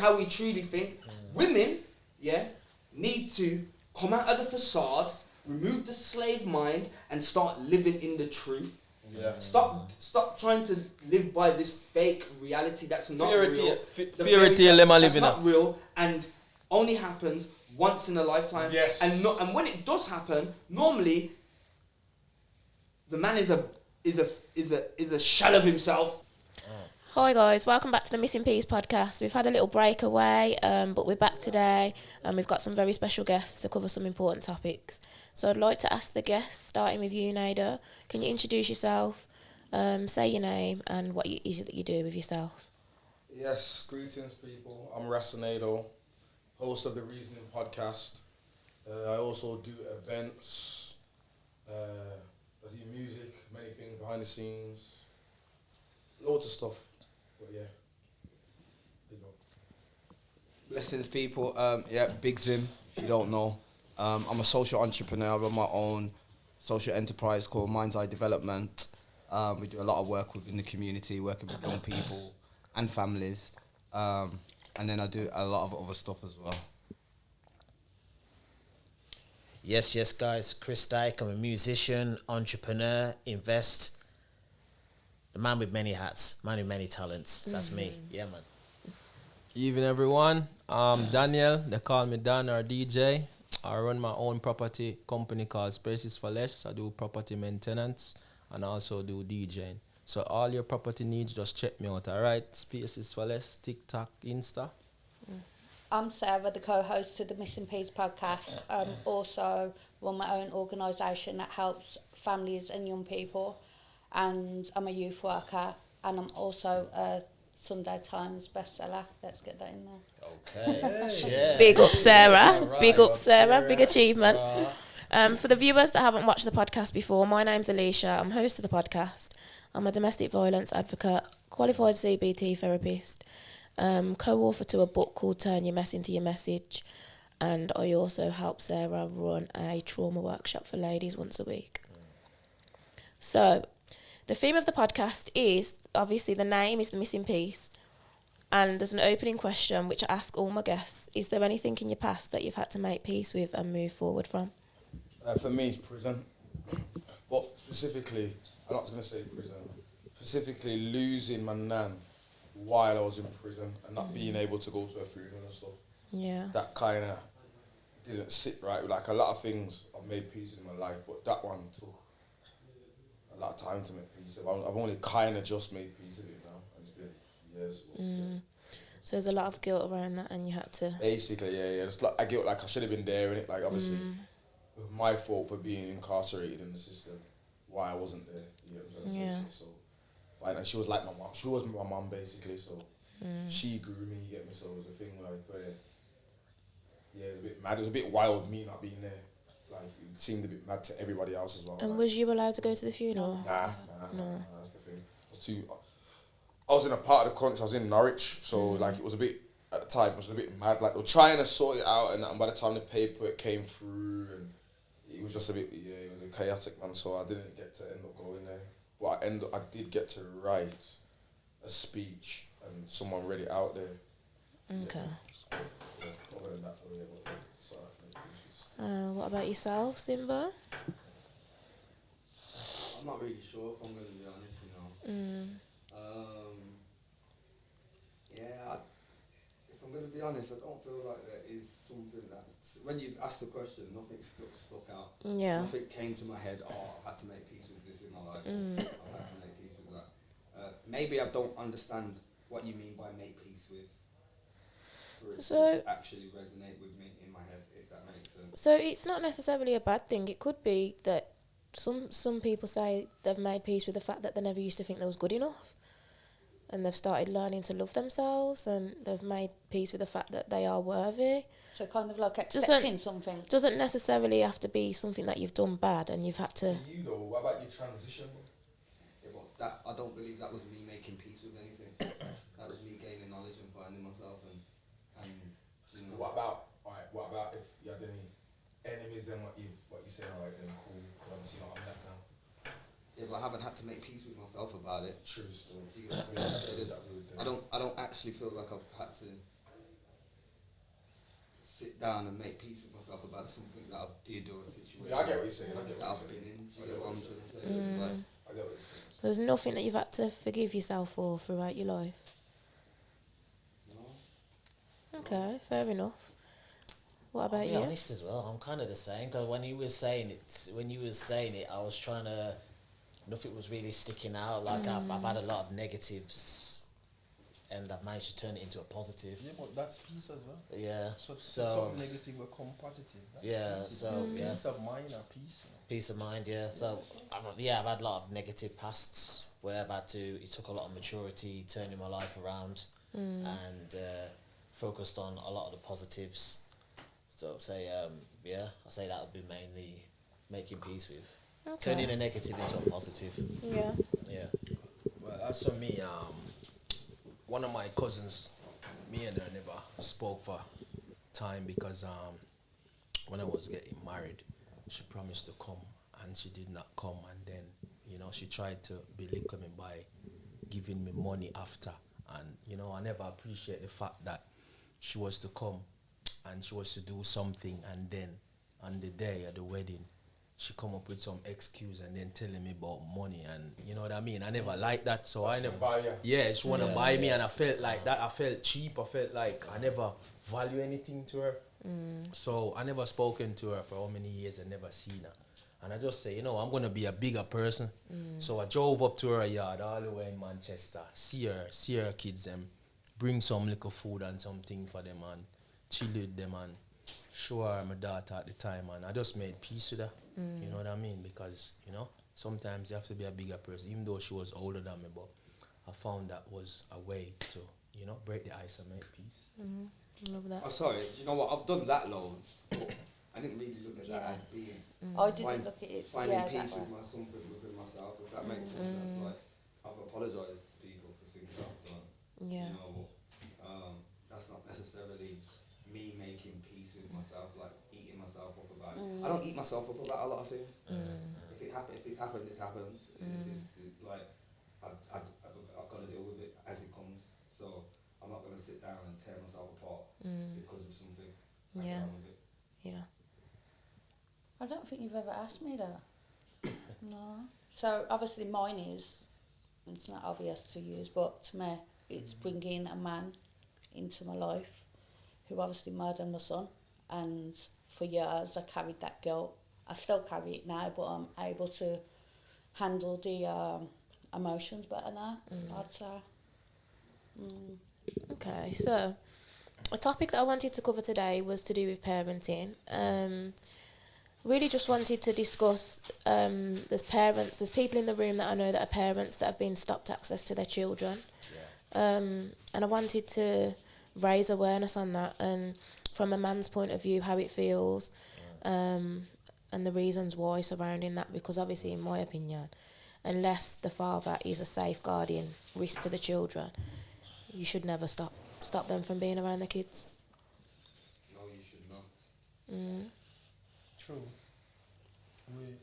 how we truly think. Women, need to come out of the facade, remove the slave mind, and start living in the truth. Yeah. Stop trying to live by this fake reality that's not real. Fairy tale that's not real and only happens once in a lifetime. Yes. And when it does happen, normally the man is a shell of himself. Hi guys, welcome back to the Missing Piece podcast. We've had a little break away, but we're back today and we've got some very special guests to cover some important topics. So I'd like to ask the guests, starting with you, Nado, can you introduce yourself, say your name and what it is that you do with yourself? Yes, greetings people. I'm Nado, host of the Reasoning podcast. I also do events, I do music, many things behind the scenes, loads of stuff. But yeah, big up. Blessings, people. Big Zim, if you don't know. I'm a social entrepreneur. I run my own social enterprise called Mind's Eye Development. We do a lot of work within the community, working with young people and families. And then I do a lot of other stuff as well. Yes, guys. Krystatic. I'm a musician, entrepreneur, invest. The man with many hats, man with many talents. That's me. Yeah, man. Evening, everyone. Daniel, they call me Dan or DJ. I run my own property company called Spaces for Less. I do property maintenance and also do DJing. So all your property needs, just check me out, all right? Spaces for Less, TikTok, Insta. I'm Sarah, the co-host of the Missing Piece podcast. Also run my own organisation that helps families and young people. And I'm a youth worker, and I'm also a Sunday Times bestseller. Let's get that in there. Okay. Yeah. Big up Sarah, Right. big up Sarah, big achievement. For the viewers that haven't watched the podcast before, my name's Alicia, I'm host of the podcast. I'm a domestic violence advocate, qualified CBT therapist, co-author to a book called Turn Your Mess Into Your Message, and I also help Sarah run a trauma workshop for ladies once a week. So, the theme of the podcast is, obviously the name is The Missing Piece, and there's an opening question which I ask all my guests. Is there anything in your past that you've had to make peace with and move forward from? For me, it's prison. But specifically, I'm not going to say prison, specifically losing my nan while I was in prison and not being able to go to a funeral and stuff. Yeah. That kind of didn't sit right. Like a lot of things I've made peace in my life, but that one took a lot of time to make peace of. I've only kind of just made peace of it now. It's been years. So there's a lot of guilt around that, and you had to. Basically, yeah. It's like I guilt, like I should have been there in it. Like obviously, it was my fault for being incarcerated in the system. Why I wasn't there. You know what I'm saying? Yeah. So, fine. And she was like my mom. She was my mom basically. So she grew me. You get me? So it was a thing like where, yeah, it was a bit mad. It was a bit wild me not being there. Like, it seemed a bit mad to everybody else as well. And like, was you allowed to go to the funeral? Nah, that's the thing. I was in a part of the country, I was in Norwich, so like it was a bit, at the time, it was a bit mad. Like they were trying to sort it out, and by the time the paperwork came through, and it was just a bit, it was a chaotic, man, so I didn't get to end up going there. But I did get to write a speech, and someone read it out there. Okay. Yeah, other than that, so that's What about yourself, Zimbo? I'm not really sure if I'm going to be honest, you know. If I'm going to be honest, I don't feel like there is something that, when you've asked the question, nothing stuck out. Yeah. Nothing came to my head, I've had to make peace with this in my life. I've had to make peace with that. Maybe I don't understand what you mean by make peace with. For it to actually resonate with me in my head, if that makes sense. So it's not necessarily a bad thing. It could be that some people say they've made peace with the fact that they never used to think they was good enough, and they've started learning to love themselves, and they've made peace with the fact that they are worthy. So kind of like accepting something. Doesn't necessarily have to be something that you've done bad and you've had to. You though, what about your transition? Yeah, but that, I don't believe that was me making peace with anything. That was me gaining knowledge and finding myself and you know. What about if you had any enemies, then what you say, alright then cool, because obviously you're not on that now. Yeah, but I haven't had to make peace with myself about it. True still. I don't actually feel like I've had to sit down and make peace with myself about something that I've did or a situation Yeah, I get what you're saying. I get that what I've you're been saying. in. Do I you get get what what I'm you're trying to say? Mm. It's like, I get what you're saying. There's nothing that you've had to forgive yourself for throughout your life. no. Okay, fair enough. What I'll about be you? honest as well. I'm kind of the same. Because when you was saying it, I was trying to. Nothing was really sticking out. Like I've had a lot of negatives, and I've managed to turn it into a positive. Yeah, but that's peace as well. Yeah. So So something negative will come positive. That's yeah. peace, So yeah. Peace of mind or peace. Peace of mind. Yeah. So I've had a lot of negative pasts where I've had to. It took a lot of maturity, turning my life around, and focused on a lot of the positives. So say I say that would be mainly making peace with. Okay. Turning a negative into a positive. Yeah. Yeah. Well, as for me, one of my cousins, me and her never spoke for time because when I was getting married, she promised to come and she did not come, and then she tried to belittle me by giving me money after, and I never appreciate the fact that she was to come and she was to do something, and then on the day of the wedding she come up with some excuse and then telling me about money, and you know what I mean. I never liked that, so I never. Buy you. Yeah, she wanna buy me, and I felt like that. I felt cheap. I felt like I never value anything to her. So I never spoken to her for how many years and never seen her. And I just say, I'm gonna be a bigger person. So I drove up to her yard all the way in Manchester, see her kids them, bring some little food and something for them and chill with them and show her my daughter at the time, and I just made peace with her. You know what I mean? Because, sometimes you have to be a bigger person, even though she was older than me, but I found that was a way to, break the ice and make peace. Love that. Oh, sorry. Do you know what? I've done that loads. I didn't really look at that as being I didn't look at it. finding Yeah, peace that with way. something within myself. If that makes more sense. Like, I've apologised to people for things that I've done. Yeah. That's not necessarily me making peace with myself, like eating myself up about it. I don't eat myself up about a lot of things. If it's happened, it's happened. Like, I've got to deal with it as it comes. So I'm not going to sit down and tear myself apart because of something. I get Yeah. on with it. Yeah. I don't think you've ever asked me that. No. So obviously mine is, it's not obvious to use, but to me, it's bringing a man into my life who obviously murdered my son. And for years I carried that guilt. I still carry it now, but I'm able to handle the emotions better now, I'd say. Okay, so a topic that I wanted to cover today was to do with parenting. Really just wanted to discuss, there's people in the room that I know that are parents that have been stopped access to their children. And I wanted to raise awareness on that, and from a man's point of view, how it feels, and the reasons why surrounding that, because obviously, in my opinion, unless the father is a safeguarding risk to the children, you should never stop them from being around the kids. No, you should not. True. We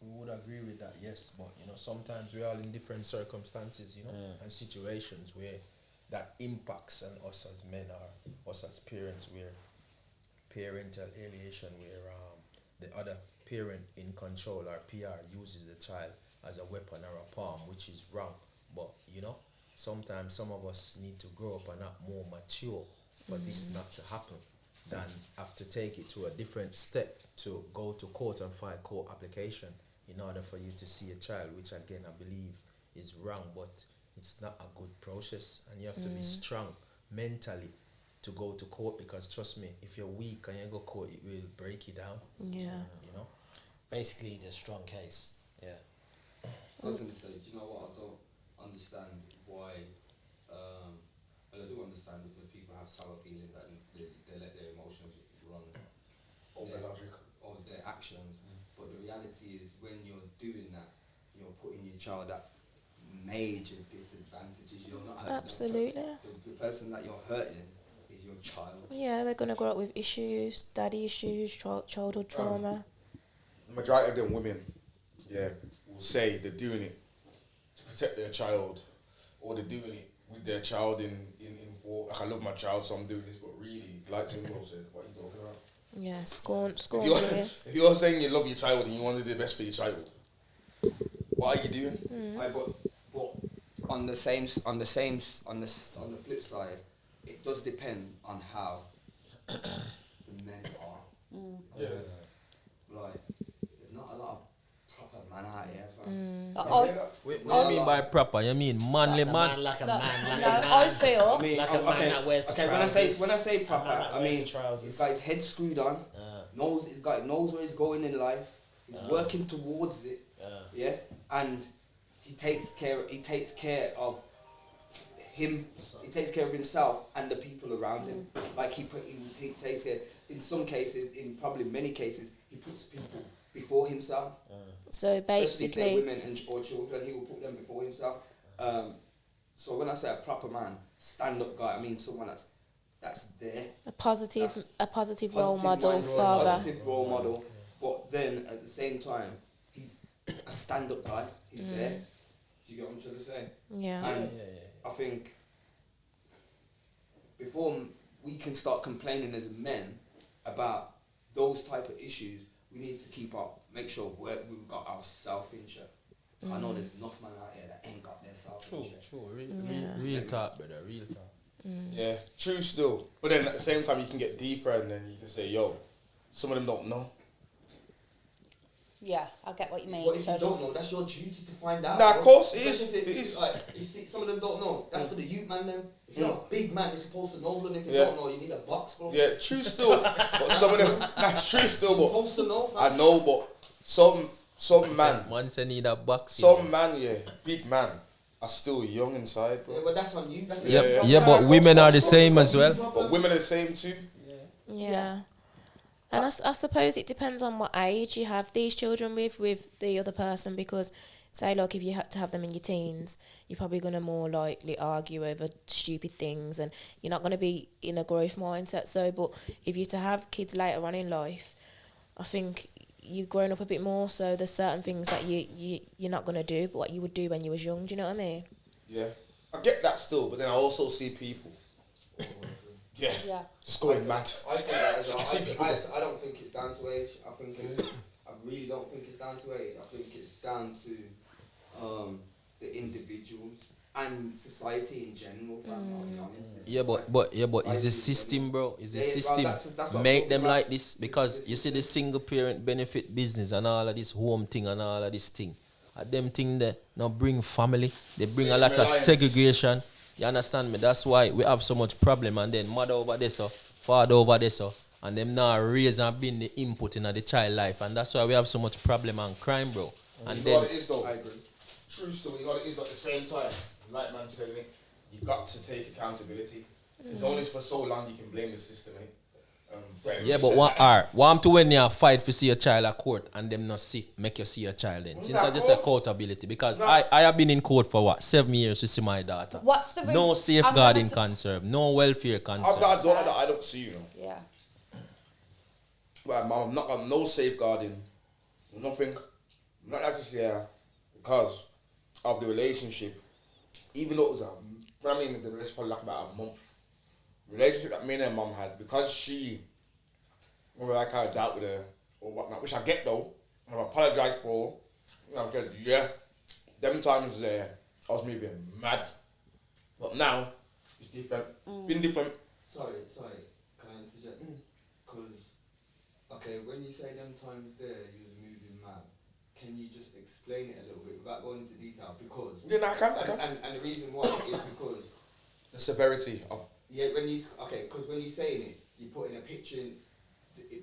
would agree with that, yes, but sometimes we're all in different circumstances, and situations where that impacts on us as men or us as parents, where parental alienation, where the other parent in control or PR uses the child as a weapon or a pawn, which is wrong. But sometimes some of us need to grow up and not more mature for this not to happen, than have to take it to a different step to go to court and file court application in order for you to see a child, which again I believe is wrong, but it's not a good process, and you have to be strong mentally to go to court, because trust me, if you're weak and you go court, it will break you down. Yeah. Basically, it's a strong case. Yeah. I was going to say, do you know what? I don't understand why. Well, I do understand that people have sour feelings that they let their emotions run Over logic. over their actions. But the reality is, when you're doing that, you're putting your child at major disadvantages. You're not hurting Absolutely. the person that you're hurting is your child. Yeah, they're going to grow up with issues, daddy issues, childhood trauma. The majority of them women, will say they're doing it to protect their child, or they're doing it with their child in for, like, I love my child, so I'm doing this, but really, like Zimbo said, what he Yeah, scorn. If Yeah. if you're saying you love your child and you want to do the best for your child, what are you doing? Right, but on the flip side, it does depend on how the men are. Yeah. Like, there's not a lot of proper man out here. Fam. What do you mean by proper? You mean manly man? Like a No, man. I feel. I mean, Like a man that wears the okay, trousers. when I say proper, A man that I wears mean the trousers. he's got his head screwed on, knows where he's going in life, he's working towards it, yeah, and he takes care of him. He takes care of himself and the people around him. Like he takes care. In some cases, in probably many cases, he puts people before himself. So Especially if they're basically, women or children, he will put them before himself. So when I say a proper man, stand-up guy, I mean someone that's there. a positive role Positive model, mind, father. Positive role model. But then at the same time, he's a stand-up guy. He's there. Do you get what I'm trying to say? Yeah. And I think before we can start complaining as men about those type of issues, we need to make sure we've got our self in check. I know there's enough man out here that ain't got their self in check. True. Real talk, brother. Real talk. Yeah, true still. But then at the same time, you can get deeper and then you can say, yo, some of them don't know. Yeah, I get what you mean. But if you don't know, that's your duty to find out. Nah, of course it Especially is. if It is. Like, you see, some of them don't know. That's for the youth man them. If you're a big man, you're supposed to know. And if you Yeah. don't know, you need a box, bro. Yeah, true still. But some of them, that's true still. You're But supposed to know, fam. I know, but some man, Once I need a box. some man, yeah, big man, are still young inside, Yeah, bro. but that's on you. That's Yeah, Yeah. yeah, but Nah, women are the course, same course, as well. But women are the same too. Yeah. And I suppose it depends on what age you have these children with the other person, because say like if you had to have them in your teens, you're probably going to more likely argue over stupid things and you're not going to be in a growth mindset. So, but if you're to have kids later on in life, I think you've grown up a bit more, so there's certain things that you're not going to do, but what you would do when you was young, do you know what I mean? Yeah, I get that still, but then I also see people. Yeah, Yeah. just going mad. I think that as well. I see people. I don't think it's down to age. I really don't think it's down to age. I think it's down to the individuals and society in general. Fam, I'll be honest. It's Yeah, but is the system, bro? Is the Yeah, bro, system that's what I'm make talking them about. like this? Because you see the single parent benefit business and all of this home thing and all of this thing. Them thing that now bring family. They bring a lot of Reliance. segregation. You understand me? That's why we have so much problem. And then mother over there, so father over there, so and them now raise and bring the input in the child life, and that's why we have so much problem and crime, bro. And You know then what it is though? I agree. True story, you know what it is, but at the same time, like man said, innit, you got to take accountability. It's only for so long you can blame the system, innit? yeah, but want to when you fight for see a child at court and them not see make you see a child then. Since I just accountability, because I have been in court for what 7 years to see my daughter. What's the No reason- safeguarding I'm gonna- conserve, no welfare I've conserve. got a daughter that I don't see, you know. Yeah. Well, mom, I'm not got no safeguarding, nothing. I'm not actually here because of the relationship. Even though it was the relationship probably like about a month. Relationship that me and her mom had, because she, like I dealt with her or whatnot, which I get though. I've apologized for. I've said, yeah, them times I was maybe mad, but now it's different. Been different. Sorry, can I interject? Because, okay, when you say them times there, you was moving mad, can you just explain it a little bit without going into detail? Because, Yeah, no, I can. and the reason why is because, The severity of. yeah, because when you're saying it, you're putting a picture in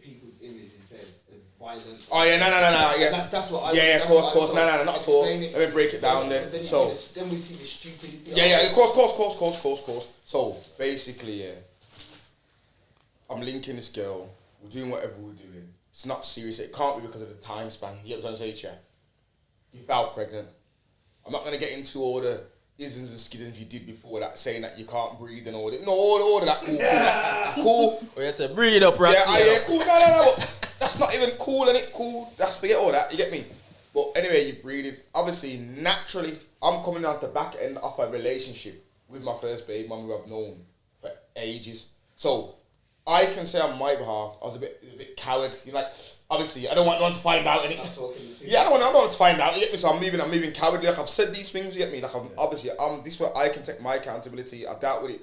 people's image and says as violent. Oh yeah, no, yeah. That's what I. Yeah, that's of course, what I no, not at all. explain it. Let me break it down then. Because So, then we see the stupidity. yeah, of course. So, basically, yeah, I'm linking this girl. We're doing whatever we're doing. It's not serious. It can't be because of the time span. You get what I'm trying to say, Chair? You fell pregnant. I'm not going to get into all the isms and skiddings you did before that, saying that you can't breathe and all that. No, all of that cool. Oh, yes, breathe up, Rascal. Yeah, cool. No. But that's not even cool, innit? Cool. That's forget all that. You get me? But anyway, you breathe it. Obviously, naturally, I'm coming out the back end of a relationship with my first babe, mum who I've known for ages. So, I can say on my behalf, I was a bit coward. You know, like, obviously, I don't want anyone to find out. Yeah, I don't want to find out. You get me? So I'm moving cowardly. Like, I've said these things. You get me? Like, obviously, this is where I can take my accountability. I've dealt with it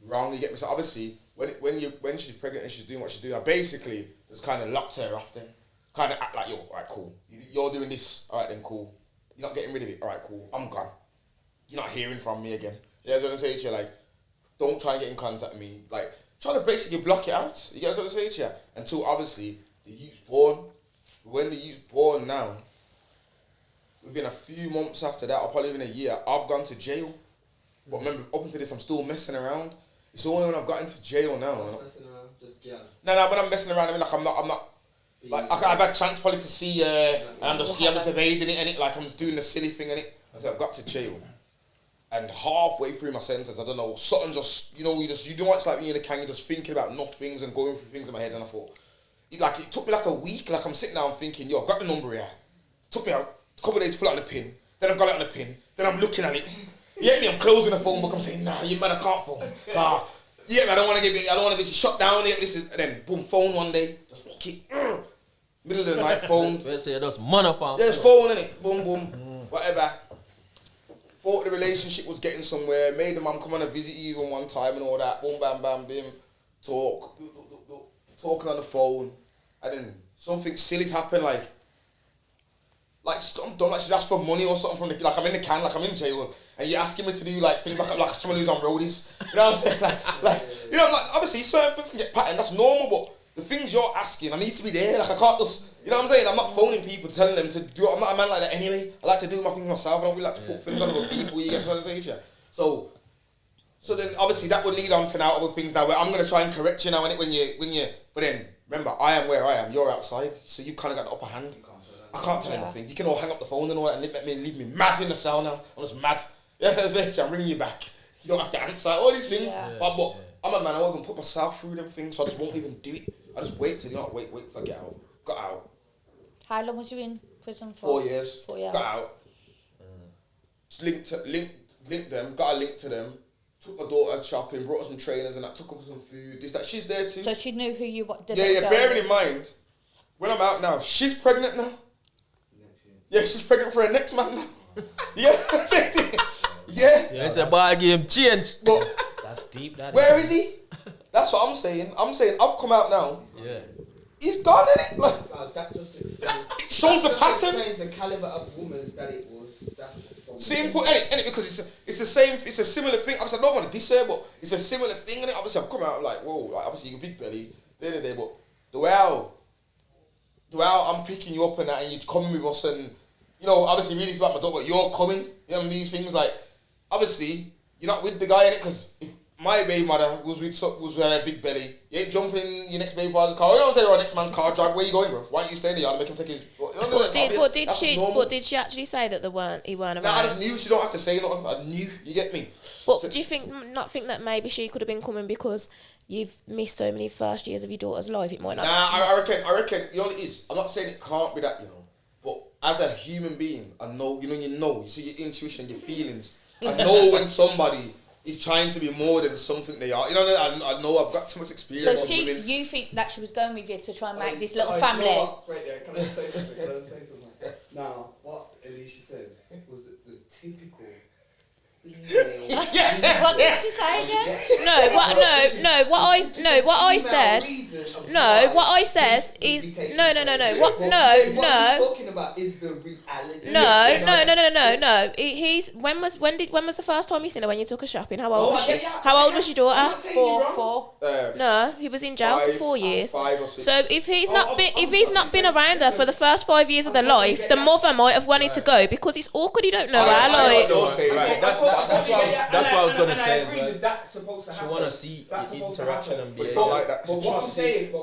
wrong. You get me? So obviously, when she's pregnant and she's doing what she's doing, I basically just kind of locked her off. Then kind of act like, yo, all right, cool. You're doing this. All right, then cool. You're not getting rid of it. All right, cool. I'm gone. You're not hearing from me again. Yeah, I was gonna say to you, like, don't try and get in contact with me. Like, trying to basically block it out. You get what I'm saying to you? Until obviously the youth's born. When the youth's born now, within a few months after that, or probably within a year, I've gone to jail. But remember, up until this, I'm still messing around. It's only when I've got into jail now. What's messing around? Just jail. No, when I'm messing around, I mean, like, I'm not. Like, I've had chance probably to see, and I'm just evading it, and it, like, I'm just doing the silly thing, and it. So I've got to jail. And halfway through my sentence, I don't know, something just, you know don't want, it's like when you're in a can, you're just thinking about nothings and going through things in my head, and I thought, it took me like a week, like I'm sitting down thinking, yo, I've got the number here. It took me a couple of days to pull out the pin, then I've got it on the pin, then I'm looking at it. You get me? I'm closing the phone book, I'm saying, nah, you man, I can't phone. You get me? I don't want to be shut down here, and then boom, phone one day, just fuck it. Middle of the night, phone. Let's say there's man up on. There's phone in it, boom, boom, whatever. Thought the relationship was getting somewhere, made the mum come on a visit you even one time and all that, boom, bam, bam, bim, talking on the phone, and then something silly's happened, like something dumb, like she's asked for money or something from like I'm in the can, like I'm in jail, and you're asking me to do like things like someone who's on roadies, you know what I'm saying, like you know, like obviously certain things can get patterned, that's normal, but the things you're asking, I need to be there, like I can't just, you know what I'm saying, I'm not phoning people telling them to do it, I'm not a man like that anyway, I like to do my things myself, I don't really like to put things on other people, you get what I'm saying, yeah? So then obviously that would lead on to now other things now where I'm going to try and correct you now when you, but then remember, I am where I am, you're outside, so you kind of got the upper hand. I can't tell anything, you can all hang up the phone and all that and leave me mad in the cell now, I'm just mad, yeah, I'm ringing you back, you don't have to answer, all these things, but I'm a man, I won't even put myself through them things, so I just won't even do it. I just wait till, wait till I get out. Got out. How long was you in prison for? 4 years. 4 years. Got out. Just linked them, got a link to them. Took my daughter shopping, brought her some trainers and that, took her some food. She's there too. So she knew who you were. Yeah, bearing in mind, when I'm out now, she's pregnant now. Yeah, she's pregnant for her next man now. Yeah. It's a ball game change. But That's deep, that where is he? That's what I'm saying. I've come out now. Yeah. He's gone, innit? Like, That just explains. it shows the pattern. Explains the caliber of woman that it was. That's Simple, innit? Because it's the same. It's a similar thing. Obviously, I don't want to diss her, but it's a similar thing, innit? Obviously, I've come out. I'm like, whoa. Like, obviously, you're big belly. But the way I'm picking you up and that, and you're coming with us, and you know, obviously, really it's about my daughter, but you're coming. You know, these things like, obviously, you're not with the guy, innit? Because if my baby mother was with her big belly, you ain't jumping in your next baby father's car. You don't say, next man's car, drive, where you going, bro? Why don't you stay in the yard and make him take his... But did she actually say that he weren't around? Nah, I just knew. She don't have to say nothing. I knew. You get me? But do you think that maybe she could have been coming because you've missed so many first years of your daughter's life? It might not. Nah, I reckon. You know what it is? I'm not saying it can't be that, you know. But as a human being, I know. You see your intuition, your feelings. I know when somebody is trying to be more than something they are. You know, I know I've got too much experience. So you think that she was going with you to try and make this little family? You know what? Wait there, can I say something? Now, what Alicia says was the typical female. What did she say again? What I said is no. What he's talking about is the reality. No. When was the first time you seen her? When you took her shopping? How old was she? How old was your daughter? 4. No, he was in jail for 4 years. 5 or 6. So if he's not been around her for the first 5 years of their life, the mother might have wanted to go because it's awkward. You don't know her. That's what I was gonna say. That's supposed to happen. She wanna see the interaction and But it's behavior. not like that. But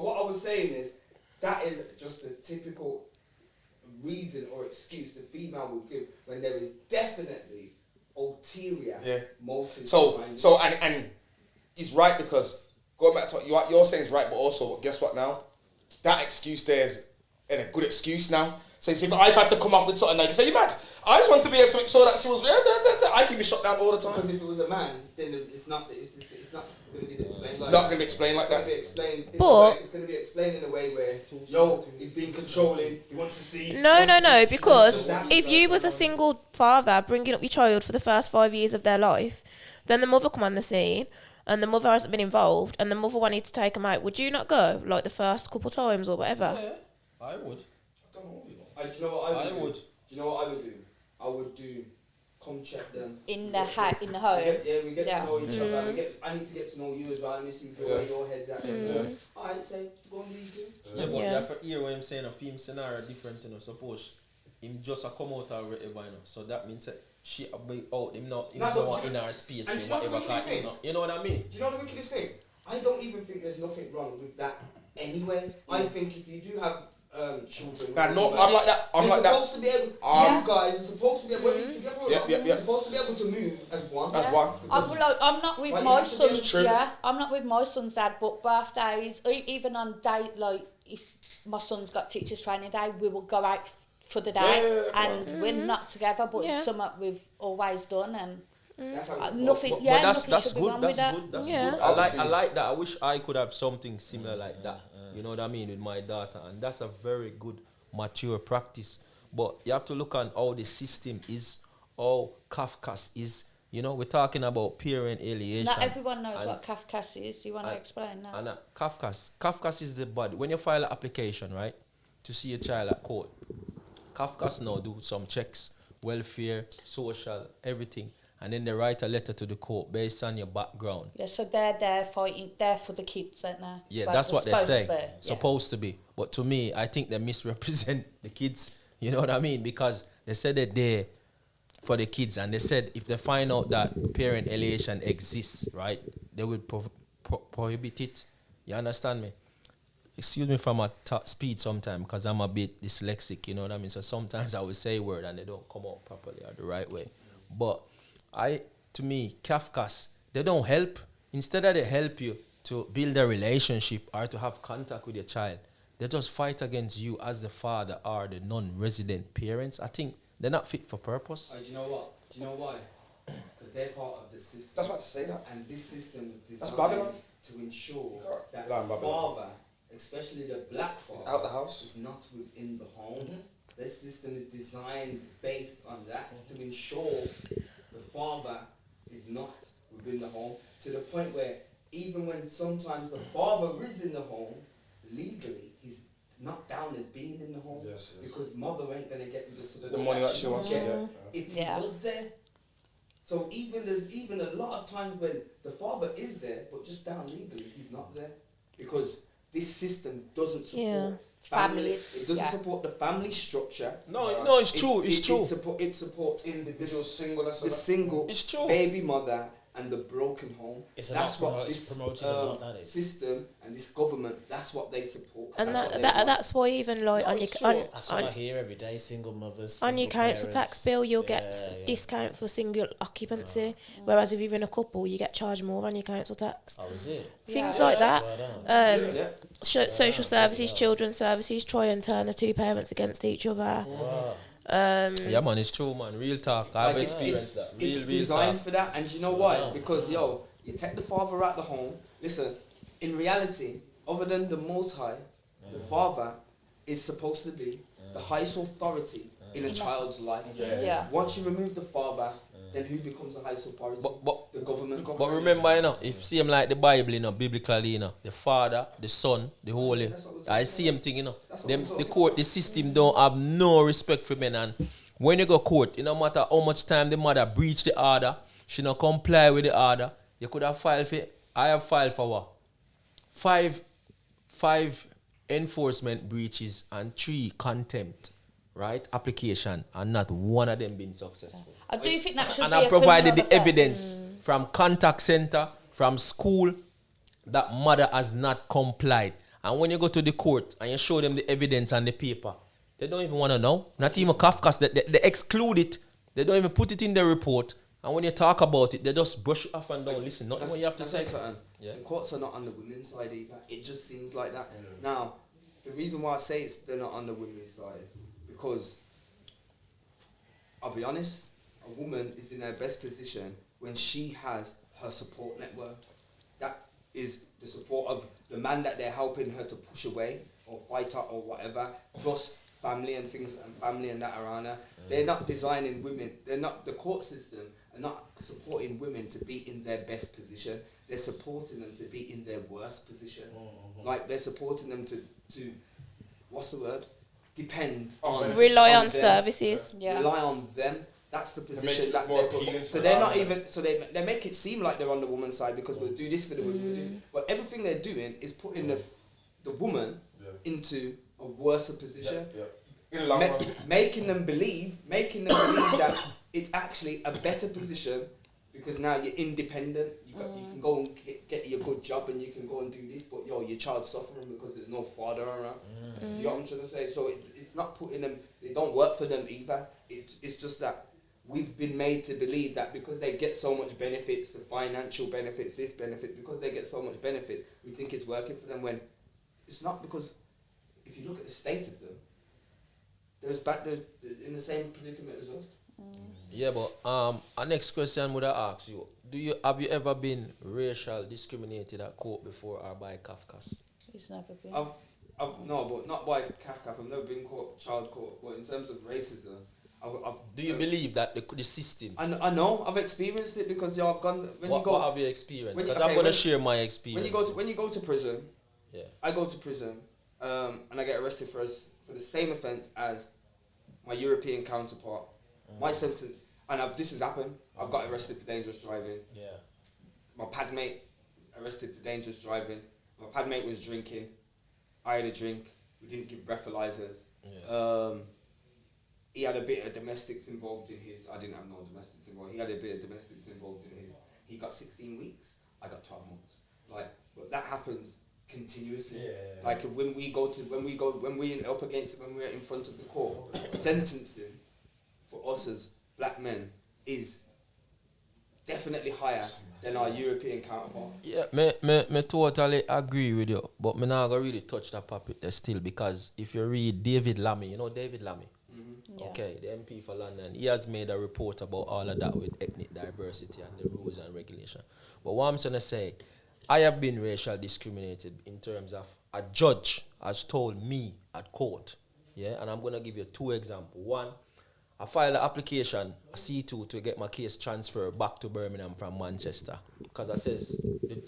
what I was saying is that is just a typical reason or excuse the female would give when there is definitely ulterior motives. So and he's right, because going back to what you're saying is right, but also guess what now? That excuse there is a good excuse now. So if I tried to come up with something like, say, you mad? I just want to be able to make sure that she was, I keep be shut down all the time. Because if it was a man, then it's not going to be explained. It's not going to be explained like that. It's going to be explained in a way where, he's being controlling. He wants to see. No. Because if you was a single father bringing up your child for the first 5 years of their life, then the mother come on the scene, and the mother hasn't been involved, and the mother wanted to take them out, would you not go, like the first couple times or whatever? Yeah, I would. Do you know what I would do? Do you know what I would do? I would come check them. In the home. We get to know each other. I need to get to know you as well. Let me see where your head's at. I say, go and leave you. Yeah, but you have to hear what I'm saying. A film scenario different, Suppose him just a come out or whatever, So that means that she be out. Him not in our space or whatever. You know what I mean? Do you know the wickedest thing? I don't even think there's nothing wrong with that anyway. I think if you do have children. I'm like that. Supposed to be able. You guys are supposed to be able. Yep. Supposed to be able to move as one. I'm not with my son's. Yeah, I'm not with my son's dad. But birthdays, even on day like if my son's got teachers training day, we will go out for the day, and we're not together. But it's something we've always done, and nothing. That's should be good. wrong with that. That's good. I like that. I wish I could have something similar like that. You know what I mean, with my daughter, and that's a very good, mature practice. But you have to look on how the system is, how Kafka's is. We're talking about parent alienation. Not everyone knows what Kafka's is. Do you want to explain that? And Kafka's is the body. When you file an application, right, to see a child at court, Kafka's now do some checks, welfare, social, everything. And then they write a letter to the court based on your background. Yeah, so they're fighting, they're for the kids, aren't they? Yeah, that's what they say. Supposed to be. But to me, I think they misrepresent the kids. You know what I mean? Because they said they're there for the kids. And they said if they find out that parent alienation exists, right, they will prohibit it. You understand me? Excuse me from my speed sometimes because I'm a bit dyslexic. You know what I mean? So sometimes I will say a word and they don't come out properly or the right way. But to me, Kafka's, they don't help. Instead of they help you to build a relationship or to have contact with your child, they just fight against you as the father or the non-resident parents. I think they're not fit for purpose. Do you know what? Do you know why? Because they're part of the system. That's what to say that. And this system is That's designed Babylon. to ensure that Babylon. the father, especially the black father, out the house, is not within the home. This system is designed based on that to ensure the father is not within the home, to the point where even when sometimes the father is in the home, legally he's not down as being in the home because mother ain't gonna get the money that she wants to get. If he was there. So there's a lot of times when the father is there, but just down legally he's not there because this system doesn't support families. It doesn't support the family structure. No, it's true. It's true. It supports individuals, the single it's true. baby mother and the broken home. That's what this system and this government. That's what they support. And that's why even like that's what I hear every day. Single mothers on your council tax bill, you'll get discount for single occupancy, whereas if you're in a couple, you get charged more on your council tax. Oh, is it? Things like that. Social services, children's services try and turn the two parents against each other. Wow. Yeah, man, it's true, man. Real talk. I've experienced that. It's designed for that, and you know why? Because you take the father out the home. Listen, in reality, other than the Most High, the father is supposed to be the highest authority in a child's life. Once you remove the father, then who becomes the highest authority? The government. But remember, if same like the Bible, biblically, the Father, the Son, the Holy, I see him thing, the court, the system don't have no respect for men. And when you go court, no matter how much time the mother breach the order, she not comply with the order, you could have filed for. I have filed for what? Five enforcement breaches and 3 contempt, right? Application, and not one of them been successful. I do think that should and be I a provided the criminal offence. evidence from contact center, from school, that mother has not complied. And when you go to the court and you show them the evidence and the paper, they don't even want to know. Not even Kafka's. They exclude it. They don't even put it in the report. And when you talk about it, they just brush it off and don't listen. Nothing what you have to say. The courts are not on the women's side either. It just seems like that. Now, the reason why I say they're not on the women's side, because I'll be honest, a woman is in her best position when she has her support network. That is the support of the man that they're helping her to push away or fight her or whatever, plus family and things and family and that around her. They're not designing women. They're not, the court system are not supporting women to be in their best position. They're supporting them to be in their worst position. Like they're supporting them to what's the word? Depend on Rely on them. services. Yeah. Rely on them. That's the position it that more they're put. appealing to So the they're man, not innit? even. So they make it seem like they're on the woman's side because we'll do this for the woman. But everything they're doing is putting the woman into a worse position. In the long run. Making them believe that it's actually a better position because now you're independent. You can go and get your good job and you can go and do this, but your child's suffering because there's no father around. You know what I'm trying to say? So it's not putting them. They don't work for them either. It's just that we've been made to believe that because they get so much benefits, the financial benefits, this benefit, because they get so much benefits, we think it's working for them when it's not. Because if you look at the state of them, there's in the same predicament as us. Yeah, but our next question would have asked you: have you ever been racial discriminated at court before or by Kafkas? He's never been. No, but not by Kafka. I've never been caught child court. But in terms of racism, Do you believe that the system? I know I've experienced it because I've gone. What have you experienced? when you- Because I'm okay, gonna when- share my experience. When you go to prison, yeah. I go to prison, and I get arrested for the same offence as my European counterpart. My sentence, and this has happened. I've got arrested for dangerous driving. Yeah. My pad mate arrested for dangerous driving. My pad mate was drinking. I had a drink. We didn't give breathalyzers. Yeah. He had a bit of domestics involved in his. I didn't have no domestics involved. He had a bit of domestics involved in his. He got 16 weeks. I got 12 months. Like, but that happens continuously. Yeah. Like when we're up against it, when we're in front of the court, sentencing for us as black men is definitely higher than our European counterpart. Yeah, me totally agree with you, but me not gonna really touch that topic there still because if you read David Lammy, you know David Lammy? Yeah. Okay, the MP for London, he has made a report about all of that with ethnic diversity and the rules and regulation. But what I'm trying to say, I have been racial discriminated in terms of a judge has told me at court, yeah, and I'm going to give you 2 examples. One, I filed an application, a C2, to get my case transferred back to Birmingham from Manchester because I says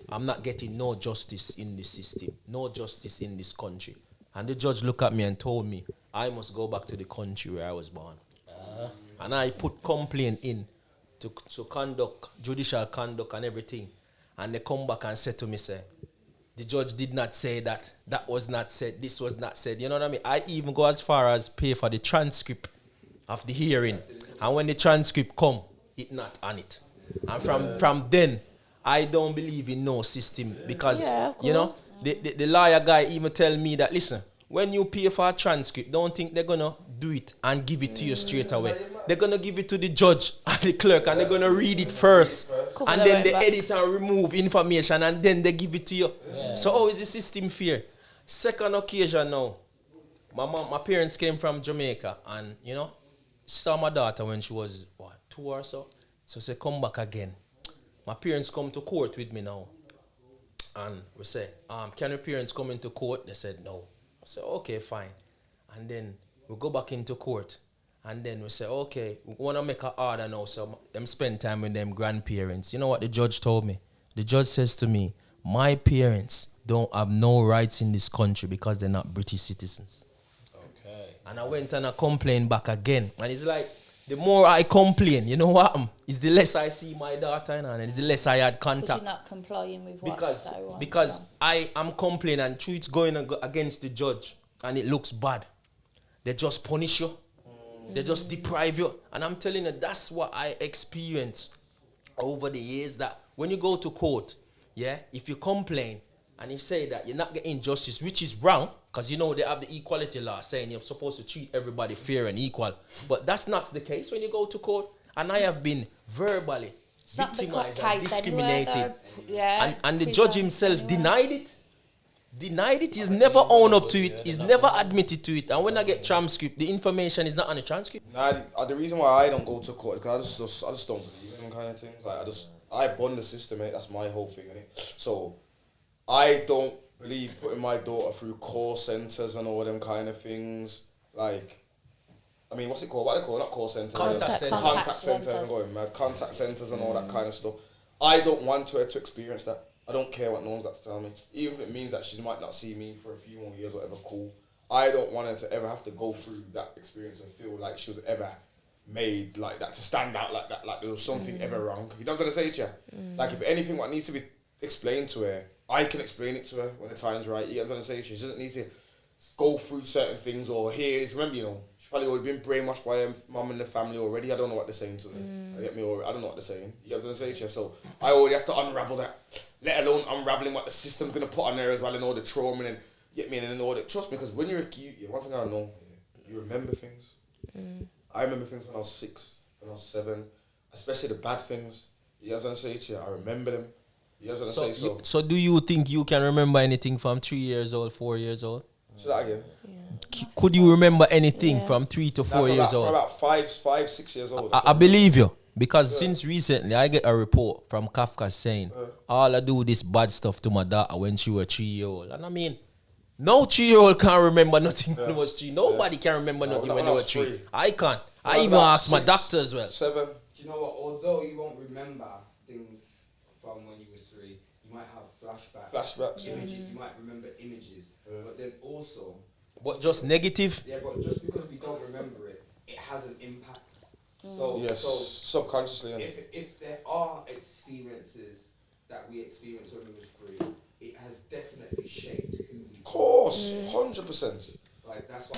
I'm not getting no justice in this system, no justice in this country. And the judge looked at me and told me I must go back to the country where I was born. And I put complaint in to conduct, judicial conduct and everything. And they come back and said to me, say, the judge did not say that, that was not said, this was not said. You know what I mean? I even go as far as pay for the transcript of the hearing. And when the transcript come, it not on it. And from then, I don't believe in no system because, you know, the lawyer guy even tell me that, listen, when you pay for a transcript, don't think they're going to do it and give it to you straight away. They're going to give it to the judge and the clerk and they're going to read it first. And then they edit and remove information and then they give it to you. Yeah. So how is the system fair? Second occasion now, my parents came from Jamaica and, you know, she saw my daughter when she was, 2 or so. So she come back again. My parents come to court with me now. And we say, can your parents come into court? They said, no. I said, okay, fine. And then we go back into court. And then we say, okay, we want to make an order now. So them spend time with them grandparents. You know what the judge told me? The judge says to me, my parents don't have no rights in this country because they're not British citizens. Okay. And I went and I complained back again. And it's like, the more I complain, you know what? It's the less I see my daughter, and it's the less I had Because contact. you're not complying with what they want. Because I am complaining and through it's going against the judge and it looks bad. They just punish you. They just deprive you. And I'm telling you, that's what I experienced over the years, that when you go to court, yeah, if you complain and you say that you're not getting justice, which is wrong, because you know they have the equality law saying you're supposed to treat everybody fair and equal. But that's not the case when you go to court. And I have been verbally victimized and discriminated. Yeah, and the judge himself denied it. denied it. He's never owned up to it. He's never admitted to it. And when I get transcript, the information is not on the transcript. Nah, the reason why I don't go to court is because I just don't believe in them kind of things. Like I bond the system, mate. That's my whole thing, innit? So I don't believe putting my daughter through call centers and all them kind of things. Like, I mean, what's it called? What are they called? Not call centers. Contact centers. Contact centers. I'm going mad. Contact centers and all that kind of stuff. I don't want her to experience that. I don't care what no one's got to tell me. Even if it means that she might not see me for a few more years or whatever, cool. I don't want her to ever have to go through that experience and feel like she was ever made like that, to stand out like that, like there was something ever wrong. You know what I'm going to say to you? Like, if anything what needs to be explained to her, I can explain it to her when the time's right. You know what I'm going to say? She doesn't need to go through certain things or hear this. Remember, you know, she probably would have been brainwashed by her mum and the family already. I don't know what they're saying to her. I get me? I don't know what they're saying. You know what I'm going to say to you? So I already have to unravel that, let alone unraveling what the system's going to put on there as well, and all the trauma and get me, and then all that. Trust me, because when you're a kid, one thing I know, you remember things. I remember things when I was 6, when I was 7, especially the bad things. You know what I'm saying to you? I remember them. You know what I'm saying? So do you think you can remember anything from 3 years old, 4 years old? Say that again. Could you remember anything from 3 to 4 years From old? about 5, 6 years old. I believe you. Because since recently, I get a report from Kafka saying, all I do this bad stuff to my daughter when she was 3 years old. And I mean, no 3-year-old can't remember nothing when they was 3. Nobody can remember nothing when they were 3. I can't. I even asked my doctor as well. 7. Do you know what? Although you won't remember things from when you was 3, you might have Flashbacks. images. You might remember images, but then also. But just negative? Yeah, but just because we don't remember it, it has an impact. So Yes, subconsciously. if there are experiences that we experienced when we was 3, it has definitely shaped who we. Of course, 100%. Like that's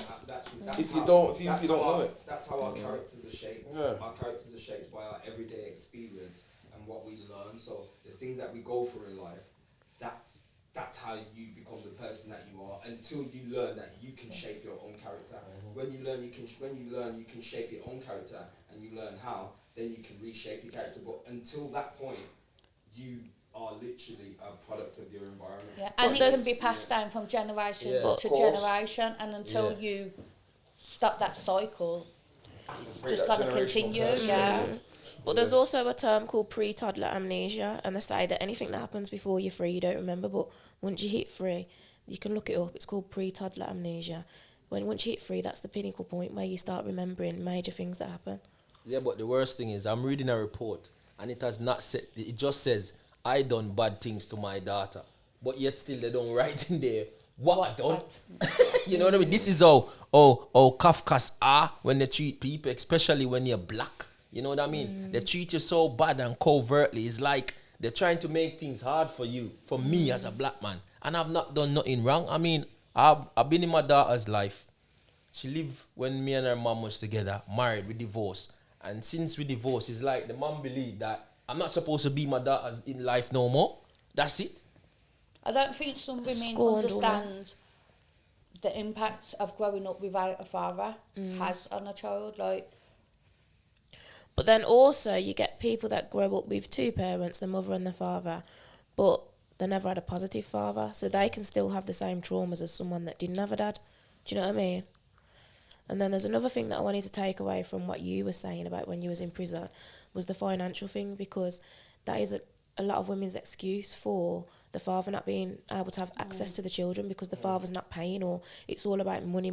If you don't know it. That's how our characters are shaped. Yeah. Our characters are shaped by our everyday experience and what we learn. So the things that we go through in life, that's how you become the person that you are, until you learn that you can shape your own character. When you learn you can shape your own character, and you learn how, then you can reshape your character. But until that point, you are literally a product of your environment. Yeah, and it can be passed down from generation to generation, and until you stop that cycle, it's just going to continue. Yeah. But there's also a term called pre-toddler amnesia, and they say that anything that happens before you're 3, you don't remember, but once you hit 3, you can look it up. It's called pre-toddler amnesia. Once you hit 3, that's the pinnacle point where you start remembering major things that happen. Yeah, but the worst thing is, I'm reading a report, and it has not said. It just says, I done bad things to my daughter, but yet still they don't write in there what I done. You know what I mean? This is how Kafkas are when they treat people, especially when you're black. You know what I mean? They treat you so bad and covertly. It's like they're trying to make things hard for you, for me as a black man. And I've not done nothing wrong. I mean, I've been in my daughter's life. She lived when me and her mom was together, married, we divorced. And since we divorced, it's like the mom believed that I'm not supposed to be my daughter in life no more. That's it. I don't think some women Scorned understand the impact of growing up without a father has on a child. Like, but then also you get people that grow up with 2 parents, the mother and the father, but they never had a positive father, so they can still have the same traumas as someone that didn't have a dad. Do you know what I mean? And then there's another thing that I wanted to take away from what you were saying about when you was in prison, was the financial thing, because that is a lot of women's excuse for the father not being able to have access to the children because the father's not paying, or it's all about money.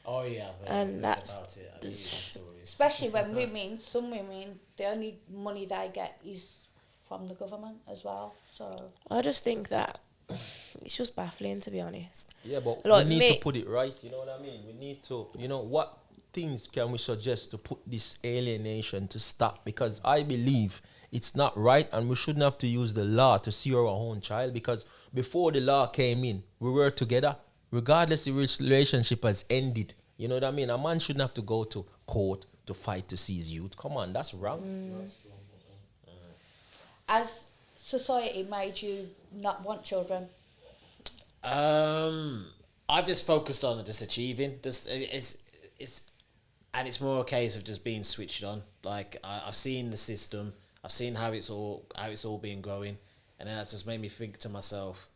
Oh yeah, and that's about it. I've heard stories. especially when some women, the only money they get is from the government as well. So I just think that it's just baffling, to be honest. Yeah, but Like we need to put it right, you know what I mean? We need to, what things can we suggest to put this alienation to stop? Because I believe it's not right, and we shouldn't have to use the law to see our own child, because before the law came in, we were together. Regardless if the relationship has ended, you know what I mean? A man shouldn't have to go to court to fight to see his youth. Come on, that's wrong. as society made you not want children? I've just focused on just achieving. It's more a case of just being switched on. Like I've seen the system, I've seen how it's all been going, and then that's just made me think to myself,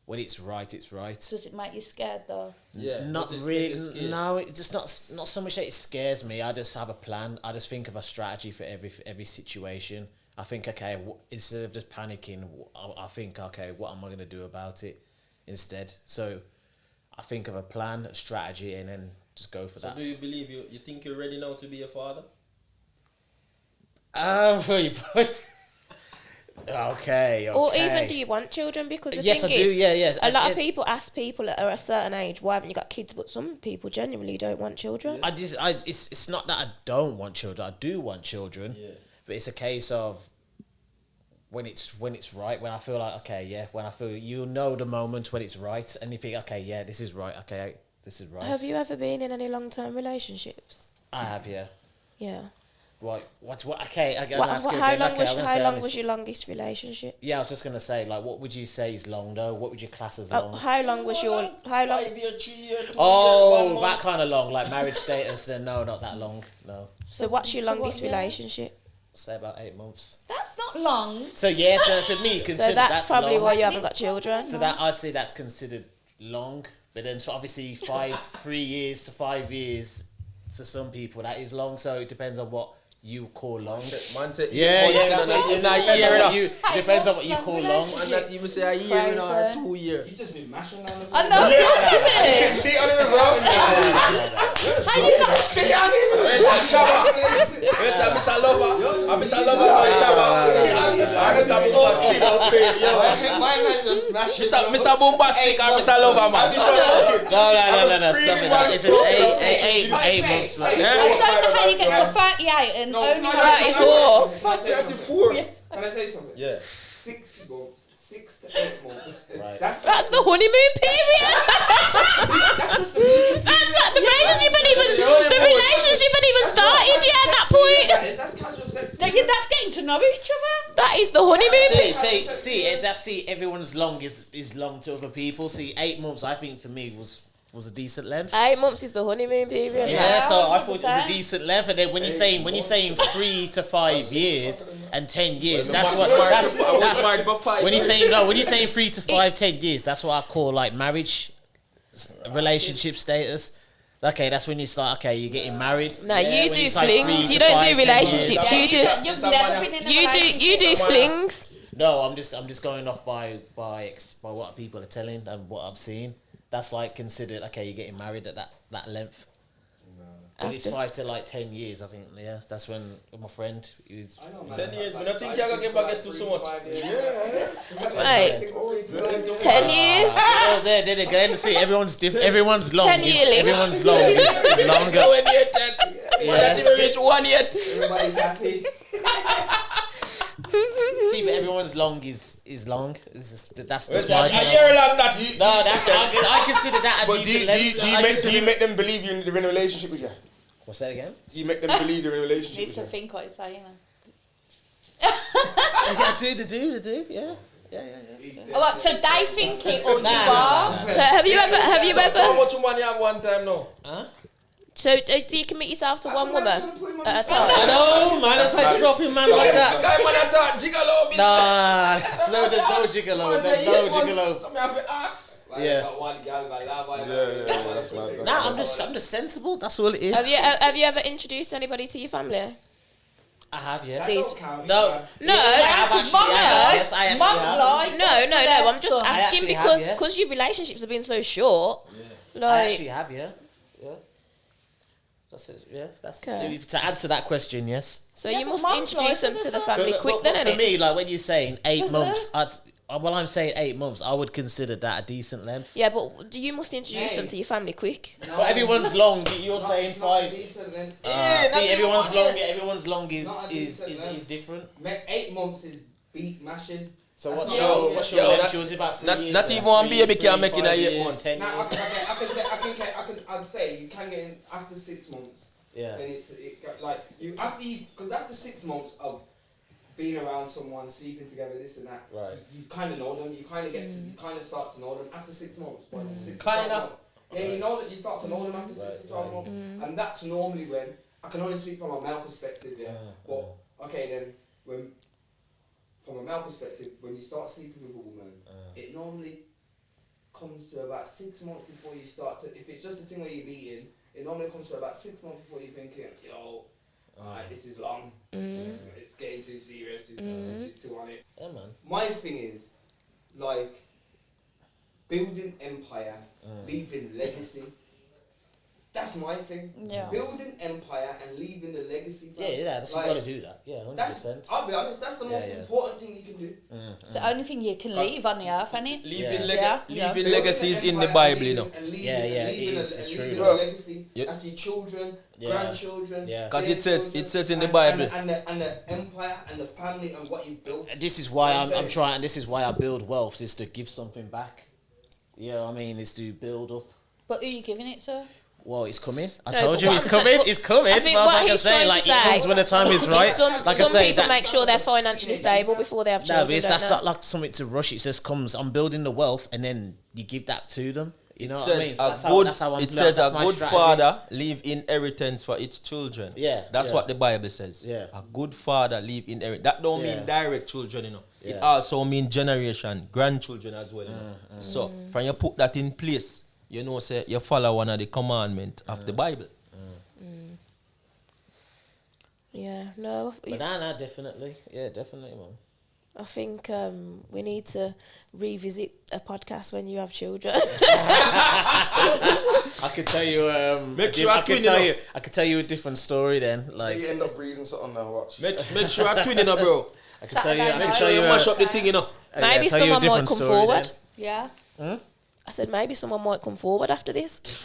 when it's right, it's right. Does it make you scared though? Yeah. Not does this really. make you scared? No, it's just not so much that it scares me. I just have a plan. I just think of a strategy for every situation. I think, okay, instead of just panicking, I think, okay, what am I going to do about it instead? So I think of a plan, a strategy, and then just go for So that. do you believe you think you're ready now to be a father? Okay. Or even, do you want children? Because the Yes, thing I do. is, Yeah, yes. a lot of people ask people that are a certain age, why haven't you got kids? But some people genuinely don't want children. It's not that I don't want children. I do want children. Yeah. But it's a case of when it's right, when I feel like, okay, yeah, when I feel, you know, the moment when it's right, and you think, okay, yeah, this is right, okay, this is right. Have you ever been in any long-term relationships? I have, yeah. Yeah. What? Okay, I'm gonna ask you How again. long Okay, I'm gonna say how long honest. was your longest relationship? Yeah, I was just gonna say, like, what would you say is long though? What would you class as long? How long was your 5 year, 3 year, 2 year, 1 Oh, month. that kind of long, like marriage status. Then no, not that long. No, So what's your So what longest year? relationship? say about 8 months. That's not long. So yeah, so me consider So that's probably long. why you haven't got children. So that I'd say that's considered long, but then so obviously 3 years to 5 years to some people that is long. So it depends on what you call long. Man said, Yeah, that's that's you're not depends year on what enough. you depends on what you call long. Man, not even say a year enough or 2 year. You just been mashing down the I know, isn't it? See on him as well. How you got See on him. Where's that Shabba? Where's that Mr. Lover? Mr. Lover, no Shabba. And it's a posting, I'll say, yo. My man just smashed it. Mr. Bombastic or Mr. Lover, man. No. Stop it. It's just 8 months, man. I don't know how you get to 38 and No, only can I say 34. something? Can I say something? Can I say something? Yeah. 6 months, 6 to 8 months. Right. That's That's the honeymoon period. that's just the beginning. That's not the relationship ain't even started yet at that point. That's casual sex. That's getting to know each other. That is the honeymoon period. See, everyone's long is long to other people. See, 8 months, I think for me was a decent length. 8 months is the honeymoon period. Yeah, so I thought it was 100%. a decent length, and then when you're saying 3 to 5 years and 10 years, that's when you're saying 3 to 5, 10 years, that's what I call like marriage, relationship status. Okay, that's when you start. Okay, you're getting married. No, Yeah, you when do it's like flings. 3 You to don't 5, do 10 years. relationships. You've never been in a relationship. You do flings. No, I'm just going off by what people are telling and what I've seen. That's like considered, okay, you're getting married at that length. When it's 5 to like 10 years, I think, yeah, that's when my friend who's 10 years, but I think you're going to get too so much. Right. 10 years. oh, there again. See, everyone's different. Everyone's long. 10 yearling. Everyone's long is longer. Nowhere near 10. We're not even reach 1 yet. Everybody's happy. See, but everyone's long is long. It's just, that's Where's just that? my A year long that you... No, that's I consider that a But decent length. do you make them believe you're in a relationship with you? What's that again? Do you make them believe they're in a relationship Needs with to you? think what he's saying. I do, they do, yeah. Oh, what, so they think it or you Nah. are? Have you ever? So how much money you have one time now? Huh? So do you commit yourself to one woman at a time? I know, man. That's like dropping man like that. Guy, man, I thought gigolo business. Nah, so there's no gigolo. There's no gigolo. So me have to ask. Yeah. That's my Nah, I'm just sensible. That's all it is. Have you ever introduced anybody to your family? I have, yes. No, Yes, I actually Mum's have. like, no. I'm just I asking actually have, because yes. your relationships have been so short. I Like, actually have, yeah. That's it. Yeah, that's Okay. to answer that question. Yes. so Yeah, you but must mum's introduce them like to the this, family quick, then, for innit? me, like when you're saying 8 months, I'm saying 8 months, I would consider that a decent length. Yeah, but you must introduce them to your family quick. But everyone's long. You're saying 5. See, everyone's long is different. 8 months is beat mashing. So That's what's not- your Yeah. what's your length? Yours is about 3 years. not even one baby can make in a 5 8 years, months. 10 Now, years. I'd say you can get in after 6 months. Yeah. And after 6 months of being around someone, sleeping together, this and that, Right. you kind of know them. You kind of you kind of start to know them after 6 months. But 6 to 12 Kinda. months. Yeah, you know that you start to know them after 6 to 12 months, and that's normally when I can only speak from a male perspective. Yeah, but okay then when from a male perspective, when you start sleeping with a woman, it normally comes to about 6 months before you start to. If it's just a thing where you're meeting, it normally comes to about 6 months before you're thinking, yo, alright, this is long. It's getting too serious. It's too on it. Yeah, man. My thing is, like, building empire, leaving legacy. That's my thing. Yeah. Building empire and leaving the legacy. Yeah, that's like, you gotta do that. Yeah, 100%. I'll be honest, that's the most important thing you can do. It's the only thing you can leave on the earth, isn't it? Leaving legacies in the Bible, you know. It's true. Leaving a legacy. Yep. That's your children, Yeah. grandchildren. Yeah. Because it says in the and- Bible. And the empire and the family and what you built. This is why I'm saying? trying. This is why I build wealth. Is to give something back. You know what I mean? Is to build up. But who are you giving it to? Well, it's coming. I No, told but you what it's I'm coming. saying- It's coming. I think But what like I he's say, trying like to it say comes when the time is right. Some Like I some say, people that, make sure they're financially stable before they have children. no, but it's, don't that's they? not like something to rush. It just comes. I'm building the wealth, and then you give that to them. You know what I mean? It So says that's how I'm. it says that's a my good strategy. father leave inheritance for its children. Yeah, That's yeah. what the Bible says. Yeah. A good father leave inheritance. That don't Yeah. mean direct children, you know. It Yeah. also mean generation, grandchildren as well. You know? So from you put that in place, you know, say you follow one of the commandment of the Bible. Yeah, no. But nah, definitely. Yeah, definitely, man. I think we need to revisit a podcast when you have children. I could tell you. Make sure I I could twin tell it you. I could tell you a different story then. Like You end up breathing something now, watch. Make sure I twin it up, bro. I could tell you. I Saturday could night. tell you. Mash up the thing, you know. Maybe tell you a someone might different come story forward. then. Yeah. I said maybe someone might come forward after this. Just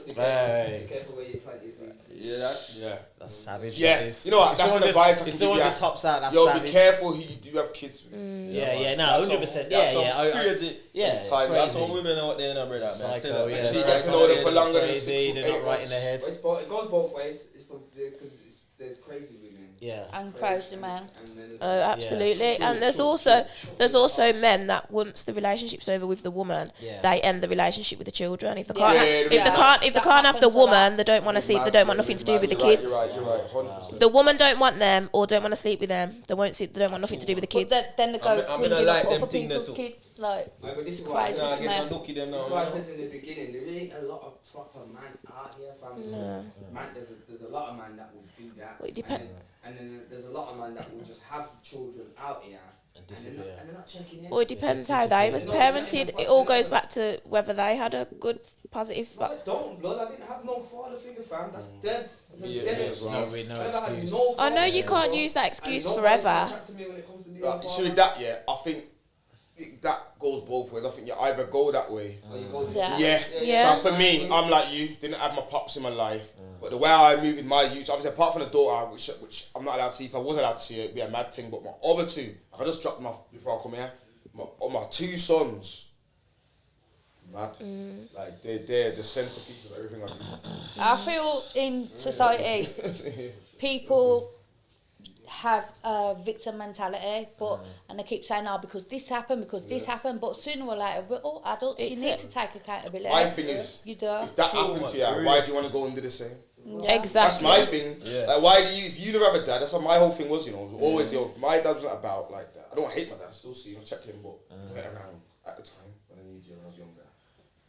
be Hey. careful where you plant your seeds. Yeah. That's savage. Yeah. that is. You know what? If That's someone an just- advice I If can someone give you. just hops out, that's Yo, savage. be careful who you do have kids with. Yeah, no, That's 100%. That's Yeah. some crazy. Yeah, It's time. That's crazy. some women out there, now, brother. Man. Psycho, Tell yeah. them. So you Psycho, get to know them yeah, for longer than crazy, 6 to they're 8 not right in months. the head. It goes both ways. It's for because there's crazy women. Yeah. And crazy man. And then there's Absolutely. True, And there's true, also true. there's also men that once the relationship's over with the woman, Yeah. they end the relationship with the children. If they Yeah. can't, Yeah, if yeah. they can't, if they That can't have the happens a lot. woman, they don't want to see. They don't want nothing to do with the kids. You're right. 100%. The woman don't want them or don't want to sleep with them. They won't see. They don't want nothing to do with the But kids. then they go I'm bringing gonna like up them other thing there people's too. kids. Like, Right, but this is why I Crazy said, man. Get my nookie them this now. is why I you know. said in the beginning, there ain't a lot of proper man out here, family. No. Man, there's a lot of man that will do that. Well, it depend- And then there's a lot of man that will just have children out here And they're disappear. not, and they're not checking in. Well, it depends how they was parented. It all goes back to whether they had a good, positive. I don't, blood. I didn't have no father figure, fam. That's dead. That's Yeah, dead yeah, excuse. well, no I never had excuse. no I know father you figure, can't bro. use that And excuse nobody's forever. contracted me when it comes to being a Like, so father. with that, yeah, I think that goes both ways. I think you either go that way. Or you go to- Yeah. Yeah. So for me, I'm like you. Didn't have my pops in my life, but the way I move in my youth, obviously apart from the daughter, which I'm not allowed to see. If I was allowed to see it, it'd be a mad thing. But my other two, I just dropped them off before I come here. My two sons, mad. Like they're the centerpiece of everything I do. I feel in society, people have a victim mentality, but and they keep saying, "Oh, because this happened, but sooner or later, we're all adults. It's you need a- to take accountability. My thing is, You do. if that happened to you, why do you want to go and do the same? Yeah. That's Exactly. my thing. Yeah. Like, why do you? If you never have a dad, that's what my whole thing was. You know, it was always if my dad wasn't about like that. I don't hate my dad. I still see him, I check him, but went around at the time when I needed you when I was younger.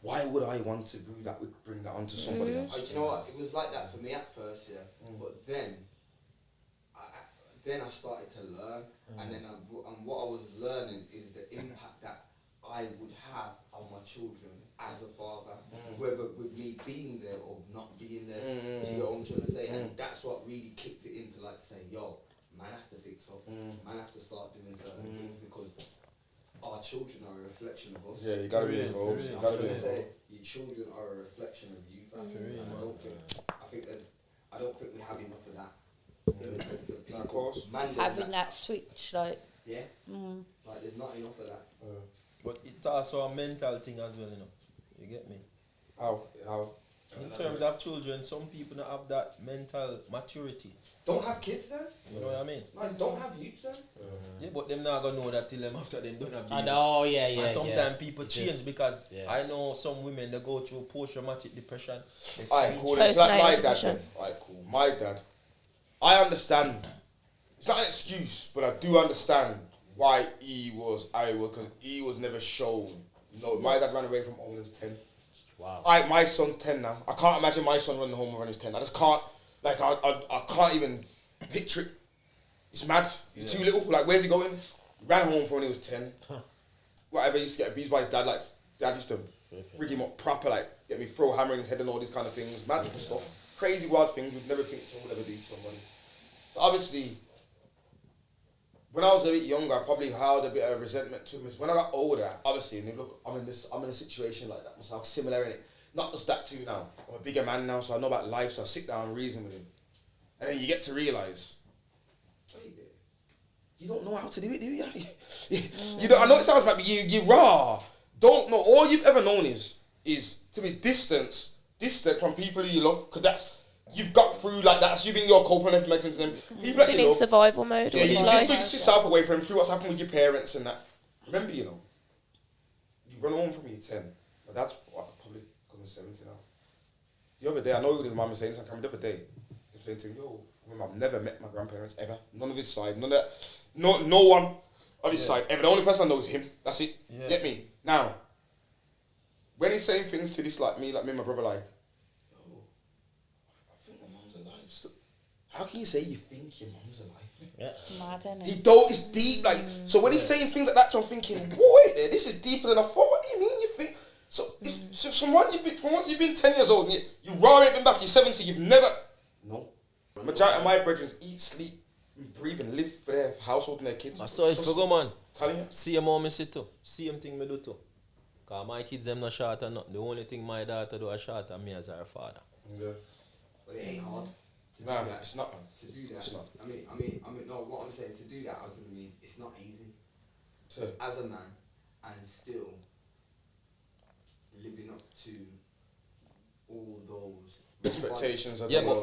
Why would I want to bring that onto somebody else? Do you know what? It was like that for me at first, yeah. But then I started to learn, and then and what I was learning is the impact that I would have on my children as a father, whether with me being there or not being there. Do you know what I'm trying to say? And that's what really kicked it into like say, yo, man, have to fix up, man, have to start doing certain things because our children are a reflection of us. Yeah, you gotta be involved. For real. You I'm gotta be trying to say, involved. your children are a reflection of you. fam. For real, And man. I don't think we have enough of that. In the sense of people, Of course. man, Having that switch, like, yeah, like there's not enough of that. But it's also a mental thing as well, you know. You get me? How? In terms of children, some people don't have that mental maturity. Don't have kids then. You know what I mean? Like don't have youths then. Yeah, but them not gonna know that till them after them don't have I babies. know, yeah. And sometimes people It's change just- because yeah. I know some women they go through post-traumatic depression. They Alright, change. cool. It's like my Postnatal dad. depression. Then. Alright, cool. My dad. I understand. It's not an excuse, but I do understand why he was how he was because he was never shown No, my dad ran away from home when he was 10. Wow. My son's 10 now. I can't imagine my son running home when he's 10. I just can't, like, I can't even picture it. It's mad. He's too little. Like, where's he going? He ran home from when he was 10. Whatever, he used to get abused by his dad. Like, dad used to rig him up proper, like, get me throw a hammer in his head and all these kind of things. Magical stuff. Crazy, wild things you'd never think someone would ever do to somebody. So obviously, when I was a bit younger, I probably held a bit of resentment to him. When I got older, obviously, and look, I'm in a situation like that myself, similar in it. Not just that too now. I'm a bigger man now, so I know about life, so I sit down and reason with him. And then you get to realise, you don't know how to do it, do you? You don't, I know it sounds like you raw. Don't know. All you've ever known is to be distant from people who you love, because that's, you've got through like that. So you've been your coping mechanism. People that Been you in love. survival mode all Yeah, his you life. distance yourself away from through what's happened with your parents and that. Remember, you run home from your 10. My dad's probably coming 70 now. The other day, I know his mum was saying this on camera. The other day, he was saying to me, my mum never met my grandparents ever. None of his side, none of that. No one on his side ever. The only person I know is him. That's it. Yeah. Get me? Now, when he's saying things to this, like me and my brother, like, I think my mum's alive. How can you say you think your mum's alive? Yeah. Mad, innit? He don't, it's deep, like, so when he's saying things like that, so I'm thinking, wait there, this is deeper than I thought. What do you mean you think? So, so from once you've been 10 years old, and you raw ain't been back, you're 70, you've never, no. Majority of my brethren eat, sleep, breathe and live for their household and their kids. I saw it for go, man. Telling you. See him how me sit too. Same thing me do too. Cause my kids them not short or not. The only thing my daughter do is short than me as her father. Yeah. But it ain't hard. To Nah, do that. it's not, man. To do that. It's not. I mean, no, what I'm saying, to do that, I was gonna mean, it's not easy. As a man, and still living up to all those Expectations of Yeah, the but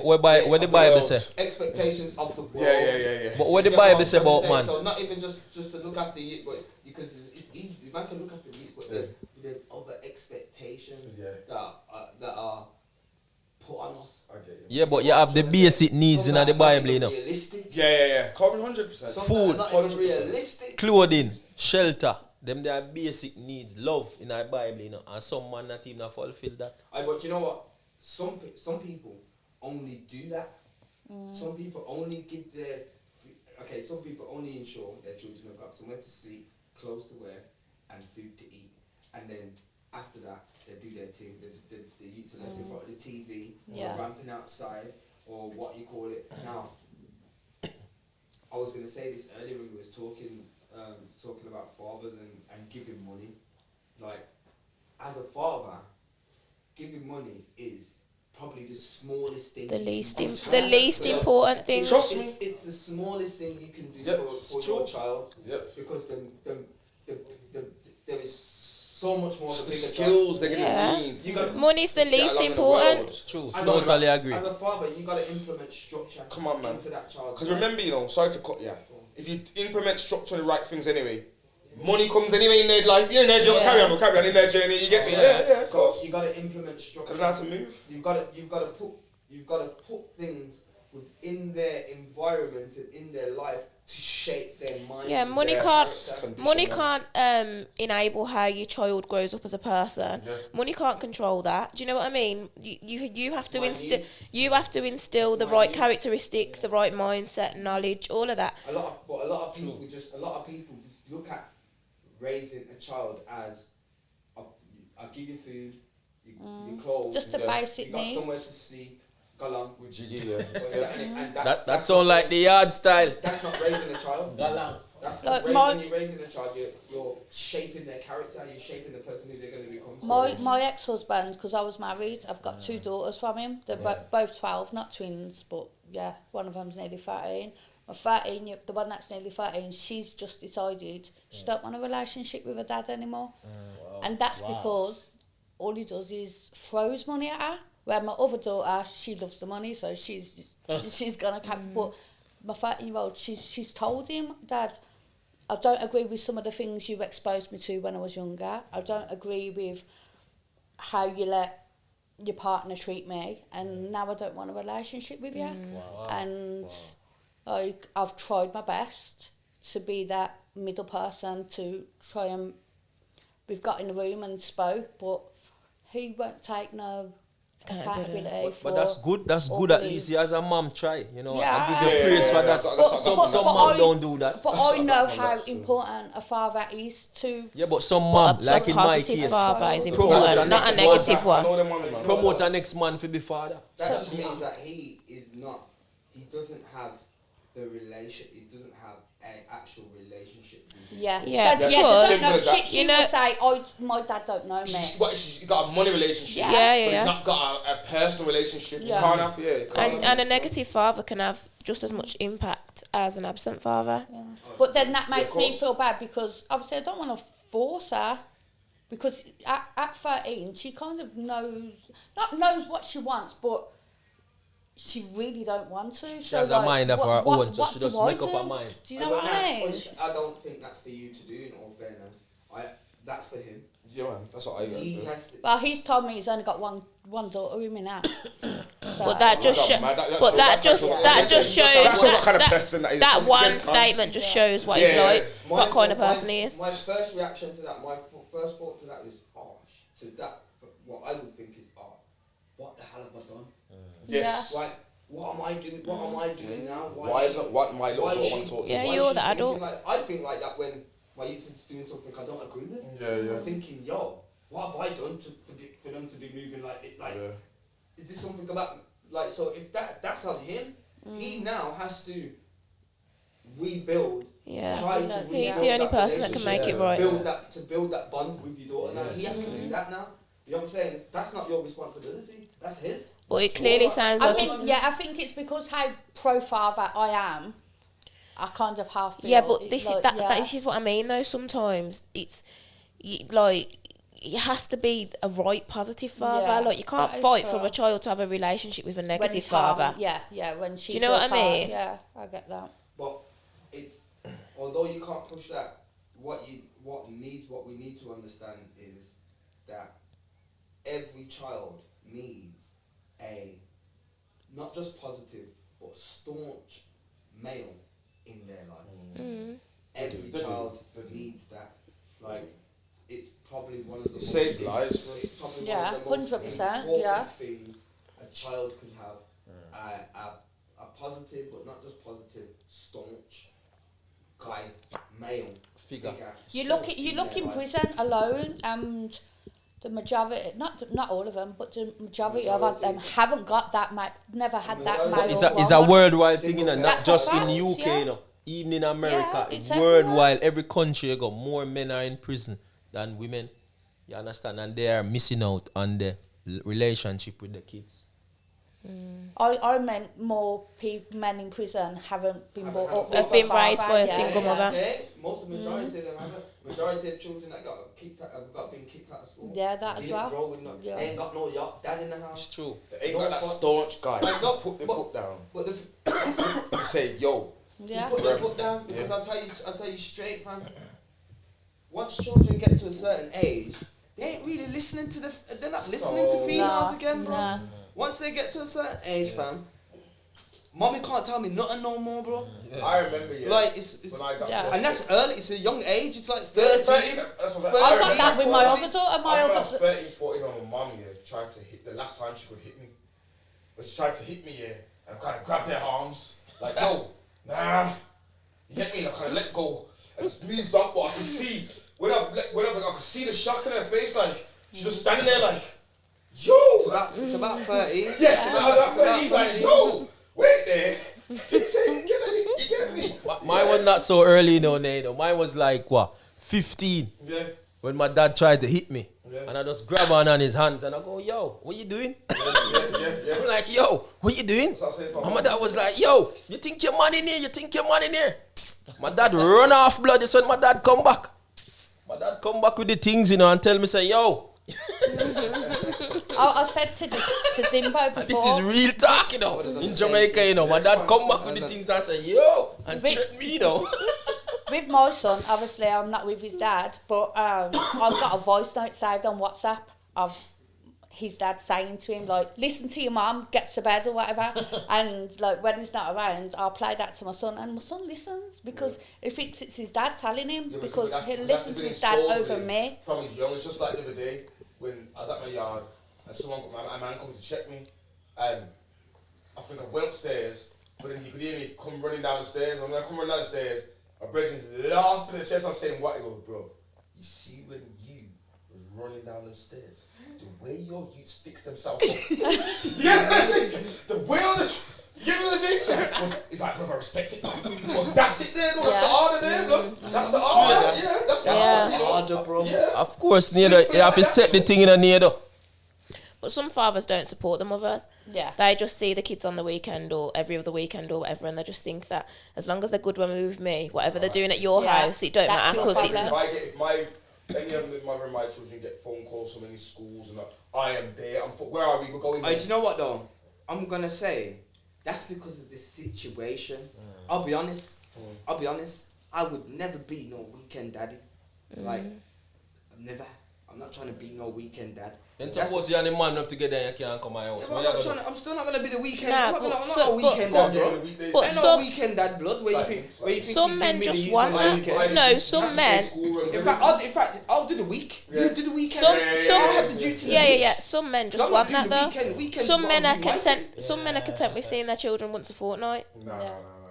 world. where the Bible say? expectations of the world. Yeah. But what the You get Bible I'm say trying to about man? So not even just to look after you, but because it's easy. The man can look after you, but there's other expectations that are put on us. Yeah, but you have the basic needs in the Bible, you know. Realistic. Yeah. Covering 100%. Some Food, that are not even 100%. realistic. Clothing, shelter, them they are basic needs. Love in the Bible, you know. And some man not even fulfill that. But you know what? Some people only do that. Some people only give their some people only ensure their children have got somewhere to sleep, clothes to wear, and food to eat. And then after that, they do their thing. They utilize in front of the TV, or ramping outside, or what you call it. Now, I was going to say this earlier when we was talking about fathers and giving money. Like, as a father, giving money is probably the smallest thing. The least important thing. Trust me. It's the smallest thing you can do Yep, for it's your true. child. Yep. Because there is so much more of a The bigger skills they're Yeah. going to need. You got- Money's the Get least along in the important. world. It's true. As Totally a, agree. As a father, you got to implement structure. Come on, man. Into that child. Because remember, sorry to cut you. If you implement structure and the right things anyway, money comes anyway in their life. You're in their journey. Carry on in their journey. You get me? Yeah, of course. So you got to implement structure. Because how to move. You've got to put things within their environment and in their life to shape their mind. Yeah, money Yes. can't enable how your child grows up as a person. Yeah. Money can't control that. Do you know what I mean? You have to That's what I instill the That's what I right mean. characteristics, the right mindset, knowledge, all of that. A lot of people look at raising a child as I'll give you food, your clothes, Just the basic you got needs. somewhere to sleep, galang. With Jiggy, yeah. And That sound like the yard style. That's not raising a child. Galang. That's Like not when you're raising a child, you're shaping their character, you're shaping the person who they're going to become. My ex-husband, because I was married, I've got two daughters from him. They're both 12, not twins, but yeah, one of them's nearly 13. My 13, the one that's nearly 13, she's just decided she don't want a relationship with her dad anymore. And that's because all he does is throws money at her. Where my other daughter, she loves the money, so she's gonna but my 13-year-old, she's told him, Dad, I don't agree with some of the things you exposed me to when I was younger. I don't agree with how you let your partner treat me, and now I don't want a relationship with you. And like, I've tried my best to be that middle person to try and we've got in the room and spoke, but he won't take no accountability for. But that's good. That's all good. At these- least you as a mom try. You know, Yeah. I give you praise for that. that's- Some but mom I- don't do that. But I know that's how true. important a father is to. Yeah, but some mom, A like in my positive case, father is Promote important, the not a next negative I one. know them man. promote the next man for be father. That just means that he doesn't have the relation. He doesn't have an actual relationship with you. Yeah, Yeah, But because- there's no, Simple as that. she You know- will say, "Oh, my dad don't know me." She's got a money relationship. Yeah. Yeah, But yeah. he's not got a personal relationship. Yeah. You can't have, you can't And a negative father can have just as much impact as an absent father. But then that Yeah, makes of me course. feel bad because obviously I don't want to force her, because at 13 she kind of knows what she wants, but she really don't want to. She has a mind of her own, so she just do I make up her do? mind. Do you know what I mean? I don't think that's for you to do. In all fairness, that's for him. Yeah, man. That's what I He do. has to. Well, he's told me he's only got one daughter with me now. So, But that just That's shows. mad. That But shows- that just shows That's what kind of person that is. that one Yeah. statement just shows what Yeah. he's like, what kind of My- person he is. My first reaction to that, first thought to that was, to that, what I would think is, what the hell have I done? Yes. Like, what am I doing? What am I doing now? Why isn't what my little why daughter is want to she- talk to? Yeah, why is you're she the thinking adult. Like, I think like that when my youth is doing something I don't agree with. Yeah, yeah. I'm thinking, yo, what have I done for them to be moving like it? Like, Yeah. is this something about like? So if that's on him, he now has to rebuild. Yeah. Try to He's rebuild He's the only that person that can make it relationship, right. build that bond with your daughter. Now Yeah, he has to do that now. You know what I'm saying? That's not your responsibility. That's his. But it clearly sounds I like think it's because how pro father I am. I kind of half feel. yeah, but it's this like, is that yeah. this is what I mean though. Sometimes it's like it has to be a right positive father. Yeah, Like you can't that is fight for true. a child to have a relationship with a When negative it's hard, father. Yeah, when she. Do you know what feels I hard, mean? Yeah, I get that. But it's although you can't push that, what we need to understand is that every child needs a not just positive but staunch male in their life. Every They do. child needs that. Like it's probably one of the Saves most, lives. it's probably Yeah, one of the most 100%, important yeah. things a child could have. A positive, but not just positive, staunch guy, male Figure. You look in their life. prison alone, and the majority, not all of them, but the majority of them haven't got that. Never had that male. It's a role model. worldwide thing, you know, not That's just a in fact, UK, yeah. you know. Even in America, Yeah, it's worldwide, every country you go, more men are in prison than women. You understand? And they are missing out on the relationship with the kids. I meant more men in prison haven't been brought up. Have with been a raised father, by a yeah. single mother. Okay, most of majority of them have it. Majority of children that got kicked out have been kicked out of school. Yeah, that They as didn't well. grow with Yeah. They ain't got no dad in the It's house. true. They ain't got that staunch guy Like, to put the but- foot down But and say, yo. Yeah. put their foot down because Yeah. I'll tell you straight, fam. Once children get to a certain age, they ain't really listening to they're not listening to No. females No, again, bro. no. Once they get to a certain age, fam, mommy can't tell me nothing no more, bro. I remember, yeah. Like it's when I got Yeah. and that's early. It's a young age. It's like 13. 13. That's what I got 13, that with my 14. other daughter. My I remember I was other. 13, 14 when my mum, yeah, tried to hit, the last time she could hit me, but she tried to hit me, yeah, and I kind of grabbed her arms, like, yo, nah, you get me, and I kind of let go, and just moved off, but I could see, whenever I could see the shock in her face, like, she's just standing there like, yo! It's about 13. Yeah, that's what he's like, yo, wait there. Did you say you get me? Mine was not so early, you know, Nado. Mine was like, what, 15, Yeah. when my dad tried to hit me. Yeah. And I just grab on his hands and I go, yo, what you doing? Yeah. I'm like, yo, what you doing? So I say to my And my mum, dad was like, yo, you think your man in here? You think your man in here? My dad run off blood. This when my dad come back. My dad come back with the things, you know, and tell me, say, yo, I said to Zimbo before. this is real talk, you know. In Jamaica, you know, my dad come back with the things and say, yo, and threaten me, you know. With my son, obviously, I'm not with his dad, but I've got a voice note saved on WhatsApp of his dad saying to him, like, listen to your mum, get to bed or whatever. And, like, when he's not around, I'll play that to my son. And my son listens because he thinks it's his dad telling him because he'll listen to his dad over me. From his young, it's just like the other day when I was at my yard and a man come to check me. And I think I went upstairs, but then you could hear me come running down the stairs. And when I come running down the stairs, my brethren's laughing in the chest. I'm saying, what? He goes, bro, you see when you was running down them stairs, the way your youths fix themselves up. Yeah, that's it. The way on the... You get what I'm saying? It's like, I respect it. But that's it there, that's the order there, look. That's the order, yeah. That's the order, bro. Yeah. Of course, Nado, you have to set the thing in a Nado. But some fathers don't support the mothers. Yeah. They just see the kids on the weekend or every other weekend or whatever, and they just think that as long as they're good when they're with me, whatever they're doing at your house, it don't matter because it's not. Any of my children get phone calls from any schools and I am there. Where are we? We're going. Do you know what though? I'm gonna say that's because of this situation. I'll be honest. I would never be no weekend daddy. Like, I'm not trying to be no weekend dad. And suppose you're the man up together and you can't come my house. I'm still not gonna be the weekend. Nah, I'm not a weekend dad, bro. But I'm not a weekend dad, blood. Where you think some men just want that. No, some men. In fact, I'll do the week. You do the weekend. Some I have the duty. Yeah. Some men just want that though. Weekend Some men are content. Some men are content with seeing their children once a fortnight.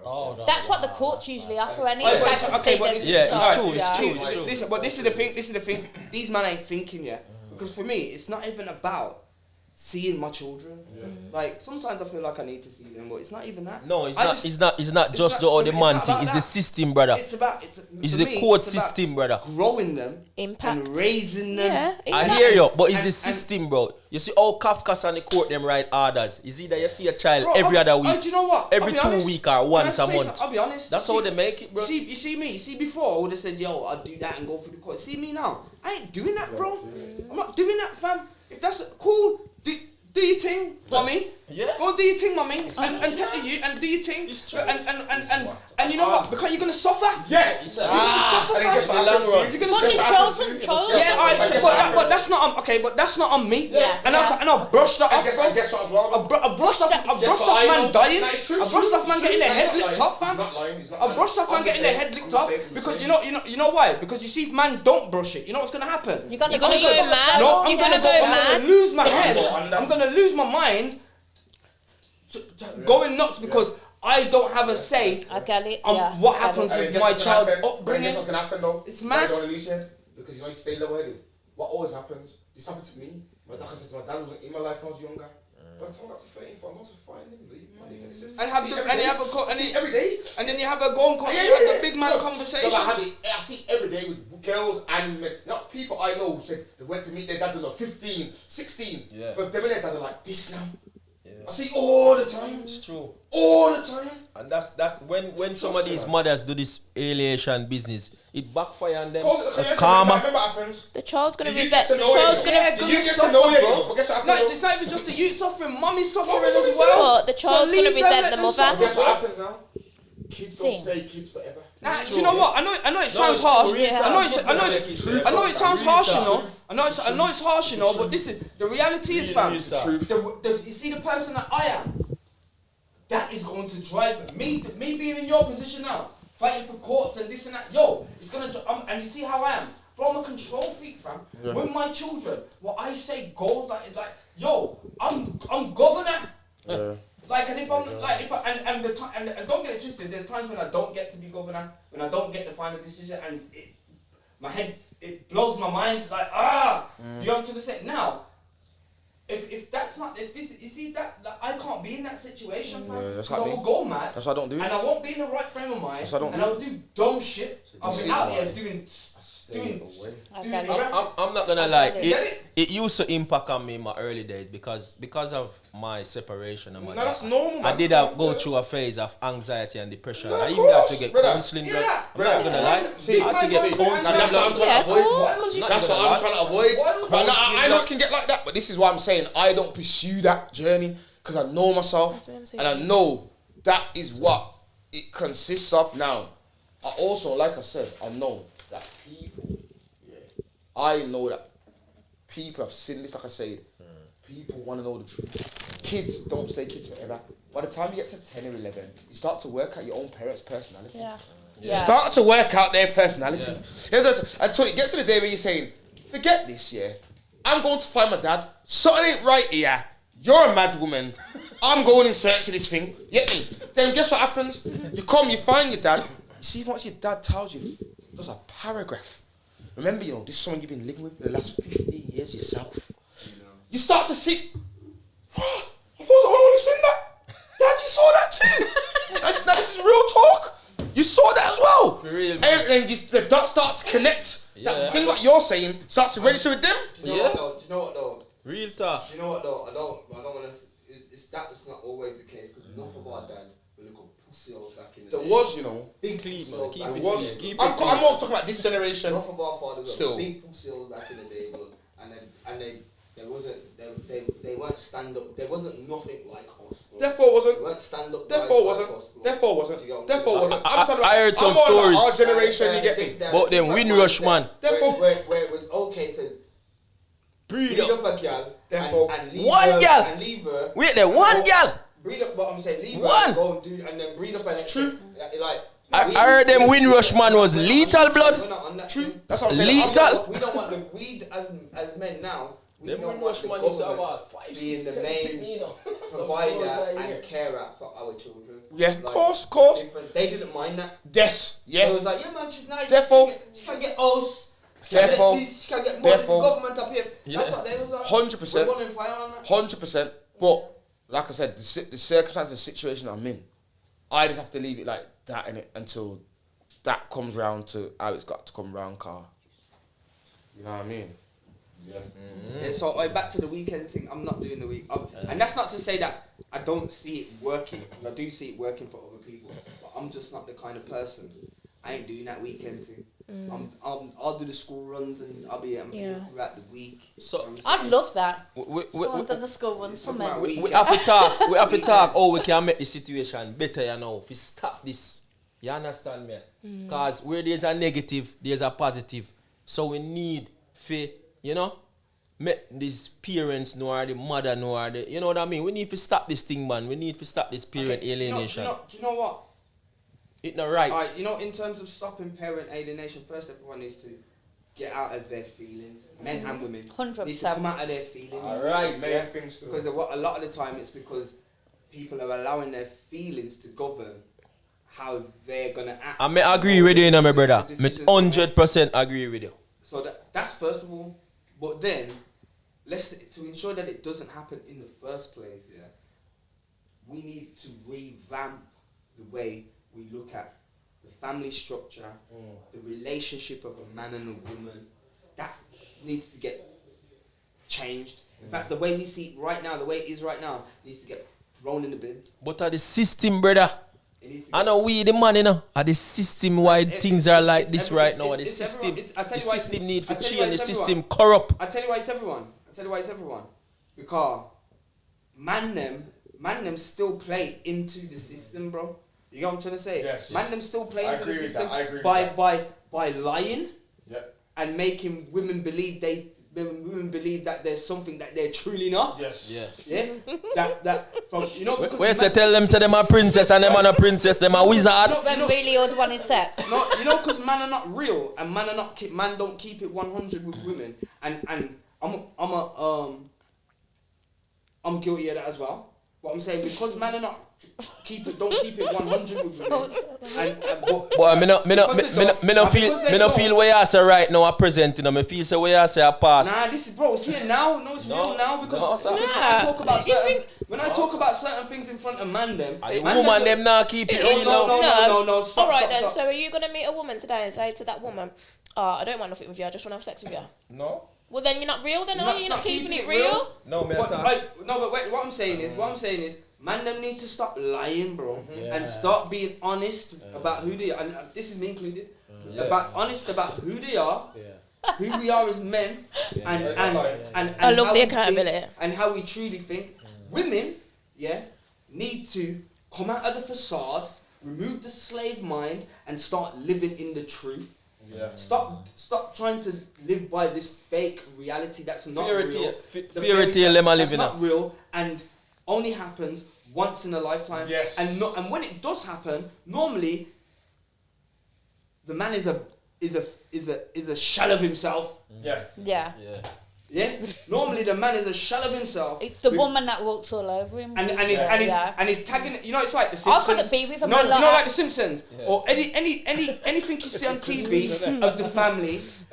Oh, That's what the courts usually offer anyway. It's true. Listen, but this is the thing. These men ain't thinking yet. Because for me, it's not even about seeing my children. Like, sometimes I feel like I need to see them, but it's not even that. No, it's not just the man thing. It's the system, brother. It's the court system, brother. Growing them Impact. and raising them. Yeah, I hear you, but it's the system, bro. You see all Kafkas and the court them write orders. Is either you see a child every other week, do you know what? every 2 weeks or once a month. I'll be honest. That's how they make it, bro. You see me. You see before I would have said, yo, I'll do that and go through the court. See me now. I ain't doing that, bro. I'm not doing that, fam. If that's cool, do your thing, mommy. Yeah. Go do your thing, mommy. And tell you and do your thing. It's true. And you know what? Because you're gonna suffer. Yes. You're gonna suffer, fam. You're gonna suffer. Yeah, alright. But that's not on. Okay, but that's not on me. Yeah. And I'll brush that off. I guess what as well. I brushed off man dying. No, it's true, I brushed off man getting their head licked off, fam. He's not lying. I brushed off man getting their head licked off because you know why? Because you see, if man don't brush it, you know what's gonna happen? You're gonna go mad. No, You're gonna go I'm mad. gonna lose my head. I'm gonna lose my mind. Going nuts because I don't have a say I get it. on what happens with my child's upbringing. Guess what's gonna happen though? It's mad. You don't lose your head because you stay level-headed. What always happens? This happened to me. Like I said, my dad wasn't in my life when I was younger. By the time I got to 13, I'm going to find him, leave him, every day. And then you have a go and you have the big man conversation. I see every day with girls and men. Not people I know said they went to meet their dad when they were 15, 16. Yeah. But them and their dad are like this now. I see all the time. It's true. All the time. And that's when some of these mothers do this alienation business, it backfire on them. It's karma. Remember what happens? The child's gonna The resent. youth The child's You gonna. get to know it, bro. But guess what No, happens? it's not even just the youth suffering, mommy's suffering as well. But the child's gonna resent the mother. Guess what happens now? Kids don't Sing. stay kids forever. Nah, do you know what? I know it sounds harsh. I know it sounds harsh, you know. I know it's harsh, you know. But this is the reality is, fam. You see the person that I am. That is going to drive me being in your position now, fighting for courts and this and that. Yo, it's gonna. And you see how I am, bro. I'm a control freak, fam. Yeah. With my children, what I say goes like yo, I'm governor. Yeah. Like, and if I'm and don't get it twisted. There's times when I don't get to be governor, when I don't get the final decision, and my head blows my mind. Like you know what I'm trying to say now. If this, you see that I can't be in that situation, man. Because I will go mad. That's why I don't do it. And I won't be in the right frame of mind. That's why I don't and I'll do dumb shit. I'll be out here doing. I'm not gonna lie. It used to impact on me in my early days because of my separation. And that's normal. I did go through a phase of anxiety and depression. I even had to get counselling. I'm not gonna lie. I had to get counselling. That's what I'm trying to avoid. That's what I'm trying to avoid. But I know it can get like that. But this is why I'm saying I don't pursue that journey because I know myself and I know that is what it consists of. Now, I also, like I said, I know that people. I know that people have seen this, like I said, people want to know the truth. Kids don't stay kids forever. By the time you get to 10 or 11, you start to work out your own parents' personality. Yeah. You start to work out their personality. Until it gets to the day where you're saying, forget this, yeah. I'm going to find my dad. Something ain't right here. You're a mad woman. I'm going in search of this thing. Get me? Then guess what happens? You come, you find your dad. You see what your dad tells you. There's a paragraph. Remember, this is someone you've been living with for the last 15 years yourself. You start to see, I was the only one who seen that. Dad, you saw that too. Now this is real talk. You saw that as well. For real, and the dots start to connect. That thing that you're saying starts to register with them. Do you know what though? Real talk. Do you know what though? I don't want to. That's not always the case because enough of our dads were little pussy holes back in the day. There was, big Clean, pussy holes keep back it in was. the day. I'm more talking about this generation. Enough of our fathers Still. were big pussy holes back in the day, and they weren't stand up. There wasn't nothing like us. Bro. Therefore wasn't. They weren't stand up. Therefore wasn't. Therefore wasn't. I heard some I'm more like stories. our generation, you get me? But then Windrush, man. Where it was okay to breed up a girl and leave One her, girl. and leave her. Wait there, one girl. Breed up, but I'm saying leave One. her and go and do, and then breed up and true. Like I heard them Windrush, man, was lethal blood. We're not on that True. thing. That's what I'm saying. Lethal. We don't want the weed as men now. We Them don't Windrush, want man, the is government about 5, being 6, the 10 main provider and carer for our children. Yeah, Like, course. They didn't mind that. Yes. It Yeah. was like, yeah, man, she's nice. Therefore- she can get us. She can Therefore- get this. She can get more than the therefore- government up here. Yeah. That's what they was like. 100%. We're running fire on that. 100%. But like I said, the circumstance, the situation I'm in, I just have to leave it like that in it until that comes round to how it's got to come round, car. You know what I mean? Yeah. Yeah, so back to the weekend thing. I'm not doing the week, and that's not to say that I don't see it working. 'Cause I do see it working for other people, but I'm just not the kind of person. I ain't doing that weekend thing. I'll do the school runs and I'll be throughout the week. So I'd love that. we Someone done the school ones for me. we have to talk. We have to talk. Oh, we can make the situation better, you know. If we stop this, you understand me? Cause where there's a negative, there's a positive. So we need to, make these parents know or the mother know or the, you know what I mean? We need to stop this thing, man. We need to stop this parent alienation. Do you know what? It's not right. Alright, in terms of stopping parent alienation, first everyone needs to get out of their feelings. Men and women 100%. need to come out of their feelings. Alright. Yeah, because a lot of the time it's because people are allowing their feelings to govern how they're gonna act. I may agree with you, my brother. I Decisions 100% agree with you. So that's first of all. But then, to ensure that it doesn't happen in the first place, we need to revamp the way we look at the family structure, the relationship of a man and a woman. That needs to get changed. In fact, the way we see it right now, the way it is right now, needs to get thrown in the bin. But the system, brother. It needs to I get- know we the man, are the system why things are like this right now. The it's system, everyone. I tell the you why system it's- need to I tell you change. why The it's system everyone. corrupt. I tell you why it's everyone. Because man them still play into the system, bro. You know what I'm trying to say? Yes. Man them still play I into the agree with system that, I agree with by lying Yep. and making women believe that there's something that they're truly not. Yes. Yes. Yeah. that from because Where say tell them say them a princess and them are a princess, them a wizard. When really old one is set. No, because man are not real and man don't keep it 100 with women and I'm guilty of that as well. But I'm saying because man are not don't keep it 100 with women. But me no feel where you say right now a present, you know. Me feel say where you say a past. Nah, this is bro. It's here now. No, it's real now because sir. when I talk about certain things in front of man them, The woman them now keep it real now. no. Stop, All right stop, then. stop. So are you gonna meet a woman today and say to that woman, I don't want nothing with you. I just want to have sex with you. No. Well, then you're not real. Then are you? You're not keeping it real? real. No, me But wait. What I'm saying is, man, them need to stop lying, bro, and start being honest about who they are. And this is me included. Honest about who they are, who we are as men, and I love how the we accountability. think and how we truly think. Women, need to come out of the facade, remove the slave mind, and start living in the truth. Yeah. Stop trying to live by this fake reality that's not real. The Fairy tale them a that's living not real and only happens once in a lifetime. Yes. And when it does happen, normally the man is a shell of himself. Yeah. Yeah. Yeah. Normally the man is a shell of himself. It's the with- woman that walks all over him. and he's tagging it. You know, it's like the I Simpsons. couldn't be with him. No, a lot. like the Simpsons or anything you see on TV of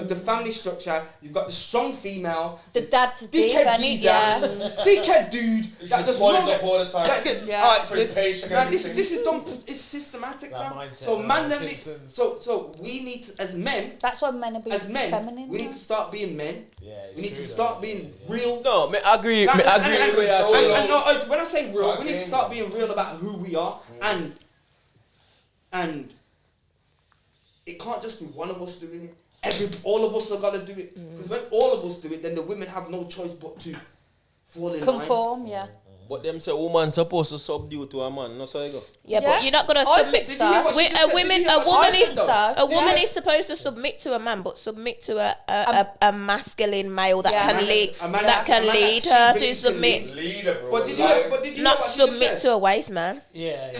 the family structure. You've got the strong female, The dad's a dick, dickhead and he, geezer, yeah. dickhead dude that just boys love up it. all the time. Yeah. Alright, Pretty patient and this everything. is done. It's systematic, That fam. mindset, So man, man, the them need- Simpsons. so we need to, as men, That's why men are being feminine. we need now. to start being men. Yeah, it's We need to true start though. being real. No, me agree. Me agree with what you're And saying. no, when I say real, Start we need to being- start being real about who we are, and it can't just be one of us doing it. All of us are gonna do it. Because when all of us do it, then the women have no choice but to fall in line. Conform, yeah. But them say woman supposed to subdue to a man. No, so you go. Yeah, Yeah. but you're not gonna I submit. think Did you hear what she just said? Did you hear what she woman said, is though? So, a woman yeah. is supposed to submit to a man, but submit to a masculine male that Yeah. can A man lead that's- a man that that's- can a man lead that her she to believes can submit, Leader, bro. But did you Like- hear what she not just submit said? to a waste man. Yeah.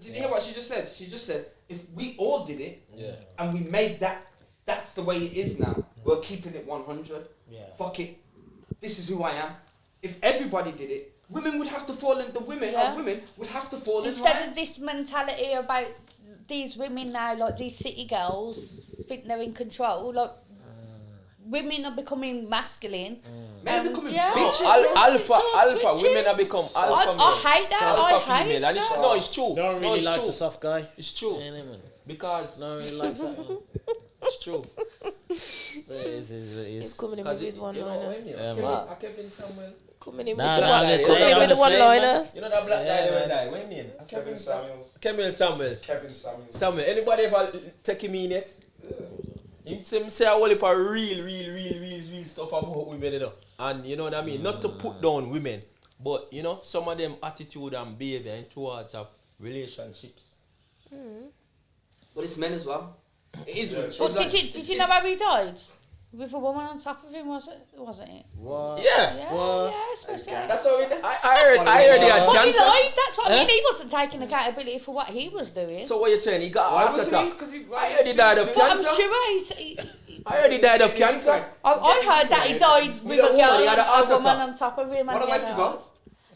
Did you hear what she just said? She just said, if we all did it, Yeah. and we made that's the way it is now. We're keeping it 100. Yeah. Fuck it. This is who I am. If everybody did it, women would have to fall in. The women, Yeah. our women, would have to fall in Instead line. of this mentality about these women now, like these city girls, think they're in control. Like women are becoming masculine. Men are becoming Yeah. No, bitches. bro. alpha switching. women have become alpha I male. hate that. Alpha I hate female. And it's, that. no, it's true. No one No, really it's likes true. a soft guy. It's true. Yeah, man. Because No one really likes that. Man. it's true. So it is what it He's is. coming in with Because his one you know liners. what I mean? Yeah, Kevin, man. Kevin Samuel. Coming in Nah, with the nah, one. I'm just Coming saying, in with the I'm one just saying, liners. You know that black Yeah, guy that man. died? What name? Kevin Samuels. Kevin Samuels. Kevin Samuels. Samuel. Anybody ever take him in yet? Him say a whole heap of real stuff about women, you know. And you know what I mean? Not to put down women, but you know, some of them attitude and behavior towards of relationships. But it's men as well. It is women. But It's like- did you know how he died? With a woman on top of him, wasn't it? What? Yeah. Yeah, What? yeah, it's supposed to. That's how I heard he had But he cancer. lied, that's what I mean. He wasn't taking accountability for what he was doing. So what you saying? He got a Why heart wasn't he? attack. 'Cause he- I heard he died of But I'm cancer. sure I heard he died of cancer. I heard that he died with a a woman, girl, he had a heart a woman attack. on top of him. What and am he I had to a go? heart.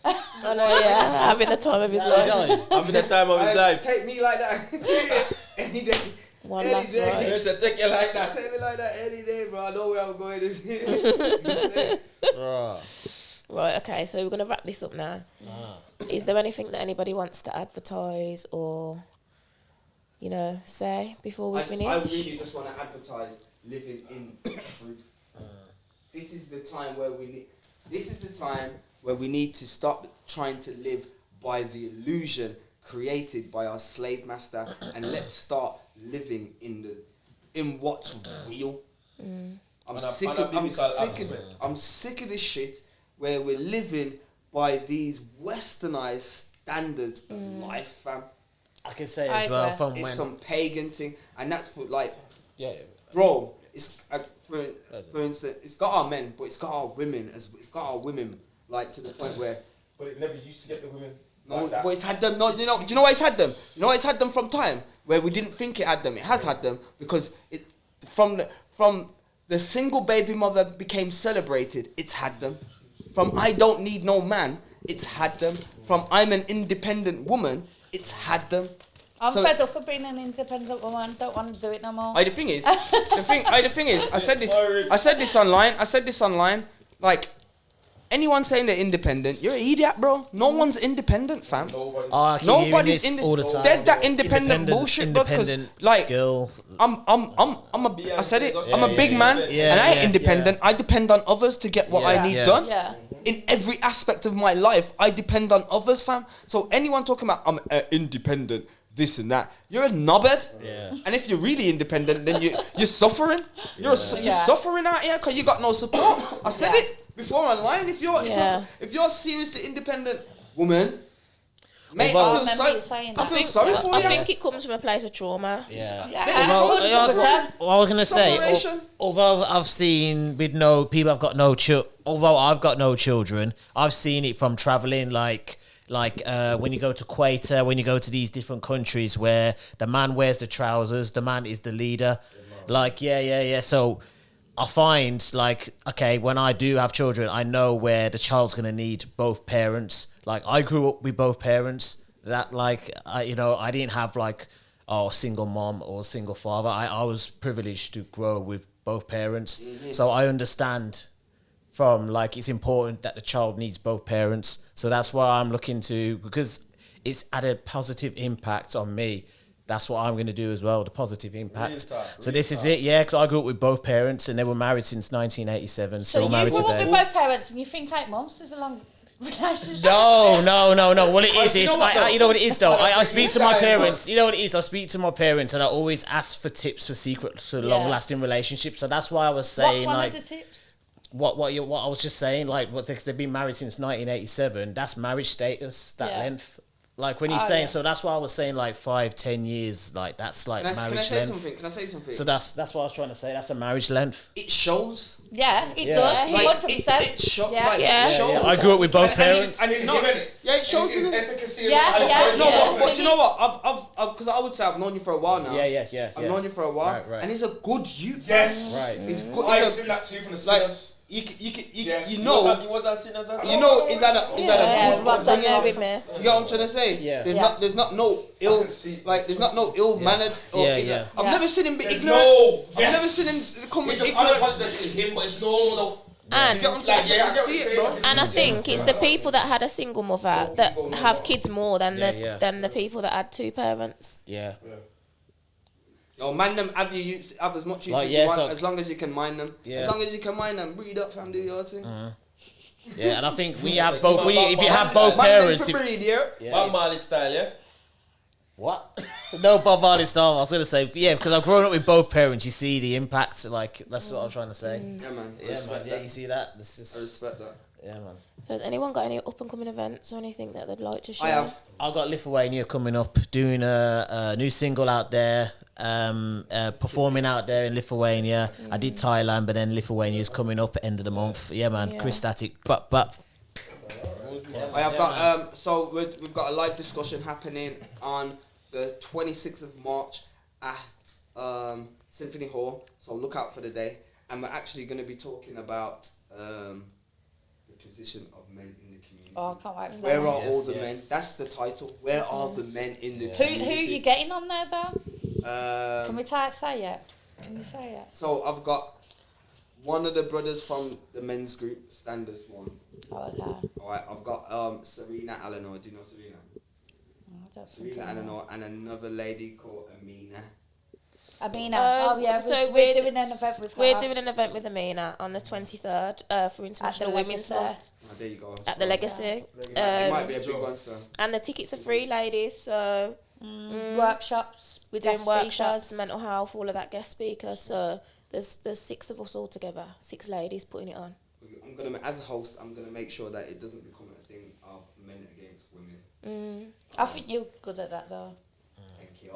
I know, yeah, having the time of his He life. died. Having the time of his life. Take me like that any day. One Any last day. ride. Listen, take you like that. Take me like that any day, bro. I know where I'm going. This Bruh. Right, okay, so we're going to wrap this up now. Is there anything that anybody wants to advertise or, you know, say before we finish? I really just want to advertise living in truth. This is the time where we need. This is the time where we need to stop trying to live by the illusion created by our slave master, and let's start living in what's real. I'm On a sick biblical aspect. I'm sick of this shit where we're living by these westernized standards of life, fam. I can say I as well agree. from It's when. some pagan thing, and that's for like, Yeah. bro. It's for instance, it's got our men, but it's got our women it's got our women like to the point where But it never used to get the women no, like that. but it's had them. No, do you know why it's had them? You know why it's had them from time where we didn't think it had them. It has had them because it from the single baby mother became celebrated. It's had them. From I don't need no man. It's had them. From I'm an independent woman. It's had them. I'm So- fed up of being an independent woman. Don't want to do it no more. The thing is, I said this online. Like, anyone saying they're independent, you're an idiot, bro. No one's independent, fam. Nobody. Oh, I keep hearing Nobody's this in all the time. Dead that independent bullshit, bro. 'Cause, Independent like, girl. I said it. I'm a big yeah, man, yeah, and I ain't yeah, independent. I depend on others to get what I need Yeah. done. Yeah. In every aspect of my life, I depend on others, fam. So anyone talking about I'm independent, this and that, you're a knobhead. Yeah. And if you're really independent, then you're suffering. You're Yeah. suffering out here because you got no support. I said Yeah. it before online. If you're Yeah. if you're a seriously independent woman, Mate, Although- I remember you saying I that. feel sorry for I you. think it comes from a place of trauma. Yeah. Yeah, Well, 100%. what I was gonna say, Separation. although I've seen with no people, I've got no although I've got no children, I've seen it from traveling, like when you go to Quetta, when you go to these different countries where the man wears the trousers, the man is the leader. Like, yeah. So I find, like, okay, when I do have children, I know where the child's gonna need both parents. Like, I grew up with both parents. That, like, I didn't have like a single mom or a single father. I was privileged to grow with both parents, so I understand. From like, it's important that the child needs both parents, so that's why I'm looking to, because it's had a positive impact on me. That's what I'm going to do as well, the positive impact. So this is it, yeah, because I grew up with both parents and they were married since 1987, So still you married grew up today. with both parents and you think 8 months is a long relationship? No. What it is, you know what, you know what it is though. I speak to my guys, parents. You know what it is. I speak to my parents, and I always ask for tips for secrets to Yeah. long-lasting relationships. So that's why I was What's saying, one like, of the tips? what I was just saying, like, they've been married since 1987. That's marriage status. That Yeah. length. Like when you're Oh, saying, yeah. so that's why I was saying like 5-10 years. Like that's like Can I marriage say length. something? Can I say something? So that's what I was trying to say. That's a marriage length. It shows. Yeah, it Yeah. does. Like, 100%. It shows. Yeah. Like, Yeah. it shows. I grew up with both parents. And no, yeah, it shows. It's isn't it? intricacy. Yeah, yeah, No, yeah. but you know what? I've, because I would say I've known you for a while now. Yeah. I've known you for a while, Right. and he's a good youth. Yes. Right. He's good. I've He's a, seen that too from the like, sinners. you know, was that seen as you know, is that a Yeah, good Rob's on there upbringing? with me. You know what I'm trying to say? Yeah. There's not no ill, can see- like there's not no ill mannered. Yeah. I've Yeah. never seen him be There's ignorant. no. I've never seen him come with It's just ignorant. unapologetically him, but it's normal though. And You get what I'm trying to say? Yeah, I I get what see you're it, bro. saying. And I think it's the people that had a single mother that have kids more than than the people that had two parents. Yeah. No, man them have have as much use Like, as yeah, you want, so- as long as you can mind them. Yeah. As long as you can mind them, breed up, fam, do your thing. Yeah, and I think when you have both, if you have both Man them parents, for breed, yeah. Bob Marley style, yeah. what? No, Bob Marley style. I was gonna say, yeah, because I've grown up with both parents. You see the impact. Like that's what I'm trying to say. Yeah, man. I Yeah, respect man. Yeah, that. you see that. This I is respect that. yeah, man. So has anyone got any up and coming events or anything that they'd like to share? I have. I got Lithuania coming up, doing a new single out there, performing out there in Lithuania. I did Thailand, but then Lithuania is coming up end of the month. Yeah, man. Yeah. Krystatic, but I have got so we've got a live discussion happening on the 26th of March at Symphony Hall. So look out for the day, and we're actually going to be talking about the position of men in the community. Oh, I can't wait for Where that. are all Yes, the yes. men? That's the title. Where are the men in the Who community? are you getting on there though? Can we say it? Can you say it? So I've got one of the brothers from the men's group, Standards One. Oh, okay. Alright, I've got Serena Eleanor. Do you know Serena? I don't think Serena I know. Eleanor and another lady called Amina. Amina. Um, Oh yeah, so we're we're doing an event with her. We're doing an event with Amina on the 23rd for International Women's Legacy. Month Oh, there you go. at the Legacy. It might be a big one, sir. And the tickets are free, ladies. So Workshops. we're doing guest workshops, speakers. mental health, all of that guest speakers. So there's 6 of us all together, 6 ladies putting it on. I'm gonna, as a host, I'm gonna make sure that it doesn't become a thing of men against women. I think you're good at that though. Thank you.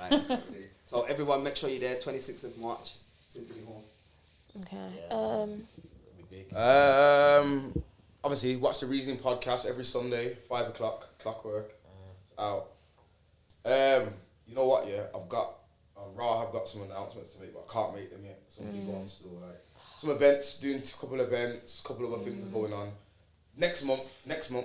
Alright, so everyone, make sure you're there. 26th of March, Symphony Hall. Okay. Obviously, watch the Reasoning podcast every Sunday, 5 o'clock, clockwork. Out. You know what? Yeah, I've got on Raw. I've got some announcements to make, but I can't make them yet. Some people on still like some events, doing a couple events, couple other things are going on. Next month,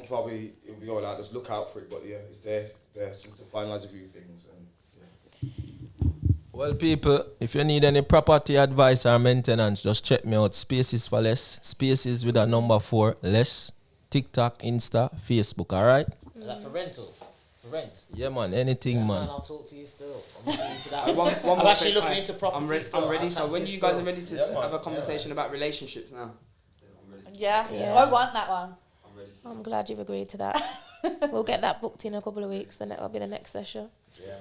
probably it'll be all out. Just look out for it. But yeah, it's there so to finalize a few things. And yeah. Well, people, if you need any property advice or maintenance, just check me out. Spaces for Less. Spaces with a number 4, Less. TikTok, Insta, Facebook, alright? is that for rental? For rent? Yeah, man, anything, man. I'll talk to you still. I'm looking into that. One I'm more actually thing. looking into property. I'm ready. still. I'm ready. I'll So chat to when you you guys still. are ready to have a conversation about relationships now, Yeah. Yeah. I want that one. I'm glad you've agreed to that. We'll get that booked in a couple of weeks, then it'll be the next session. Yeah,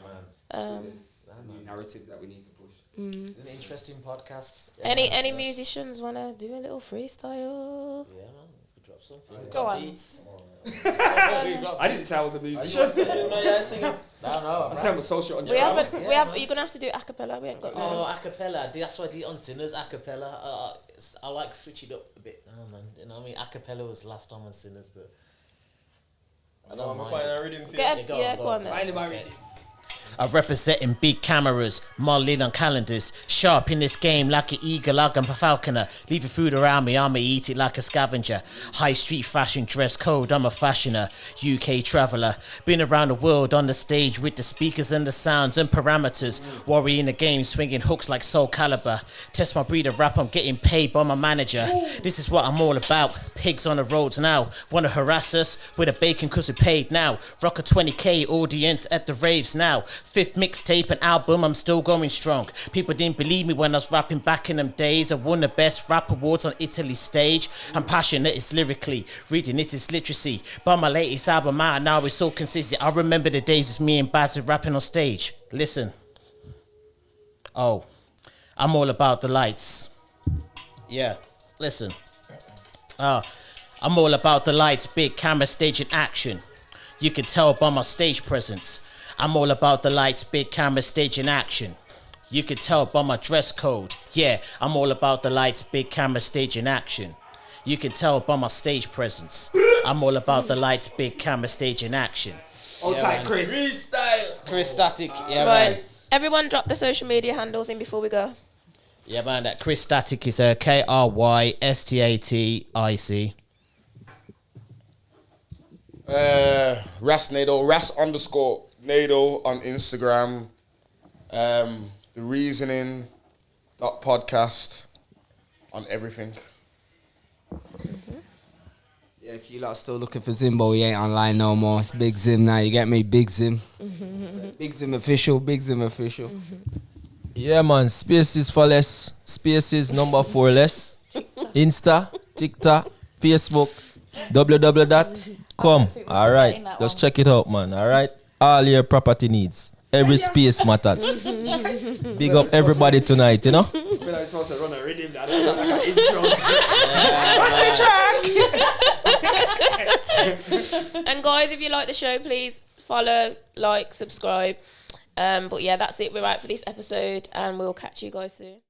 man. new narratives that we need to push. It's an interesting podcast. Any musicians want to do a little freestyle? Yeah, man. drop something. Go on. Beats. I didn't say I was a musician. No, I said I'm a social We entrepreneur. haven't. You're gonna have to do a cappella. We ain't got. Oh, acapella. That's what I did on Sinners. Acapella. I like switching up a bit. Oh man, you know what I mean. Acapella was last time on Sinners, but I know I'm gonna find a rhythm for you. Go on then. I ain't about reading. I'm representing big cameras, modeling on calendars. Sharp in this game like an eagle, like I'm a falconer. Leaving food around me, I'ma eat it like a scavenger. High street fashion, dress code, I'm a fashioner. UK traveller, been around the world on the stage with the speakers and the sounds and parameters. Warrior in the game, swinging hooks like Soul Calibur. Test my breed of rap, I'm getting paid by my manager. This is what I'm all about. Pigs on the roads now. Wanna harass us with a bacon cause we paid now. Rock a 20k audience at the raves now. 5th mixtape and album, I'm still going strong. People didn't believe me when I was rapping back in them days. I won the best rap awards on Italy's stage. I'm passionate, it's lyrically. Reading this is literacy. But my latest album out now is so consistent. I remember the days it's me and Baz rapping on stage. Listen. Oh, I'm all about the lights. Yeah, listen. I'm all about the lights, big camera, stage and action. You can tell by my stage presence. I'm all about the lights, big camera, stage and action. You can tell by my dress code. Yeah, I'm all about the lights, big camera, stage and action. You can tell by my stage presence. I'm all about the lights, big camera, stage and action. Old tight Chris. Krystatic, yeah, Right. man. Everyone, drop the social media handles in before we go. Yeah, man, that Krystatic is Krystatic. Ras Nado, Ras_Nado on Instagram. The Reasoning .podcast on everything. Yeah, if you lot are still looking for Zimbo, he ain't online no more. It's Big Zim now. You get me? Big Zim. Big Zim official. Big Zim official. Yeah, man. Spaces for less. Spaces number 4 less. Insta, TikTok, Facebook, www.com. All right. Just check it out, man. All right. All your property needs. Every space matters. Big up everybody tonight, you know? I feel like it's supposed to run a rhythm. That's like an intro. And guys, if you like the show, please follow, like, subscribe. But yeah, that's it. We're out for this episode, and we'll catch you guys soon.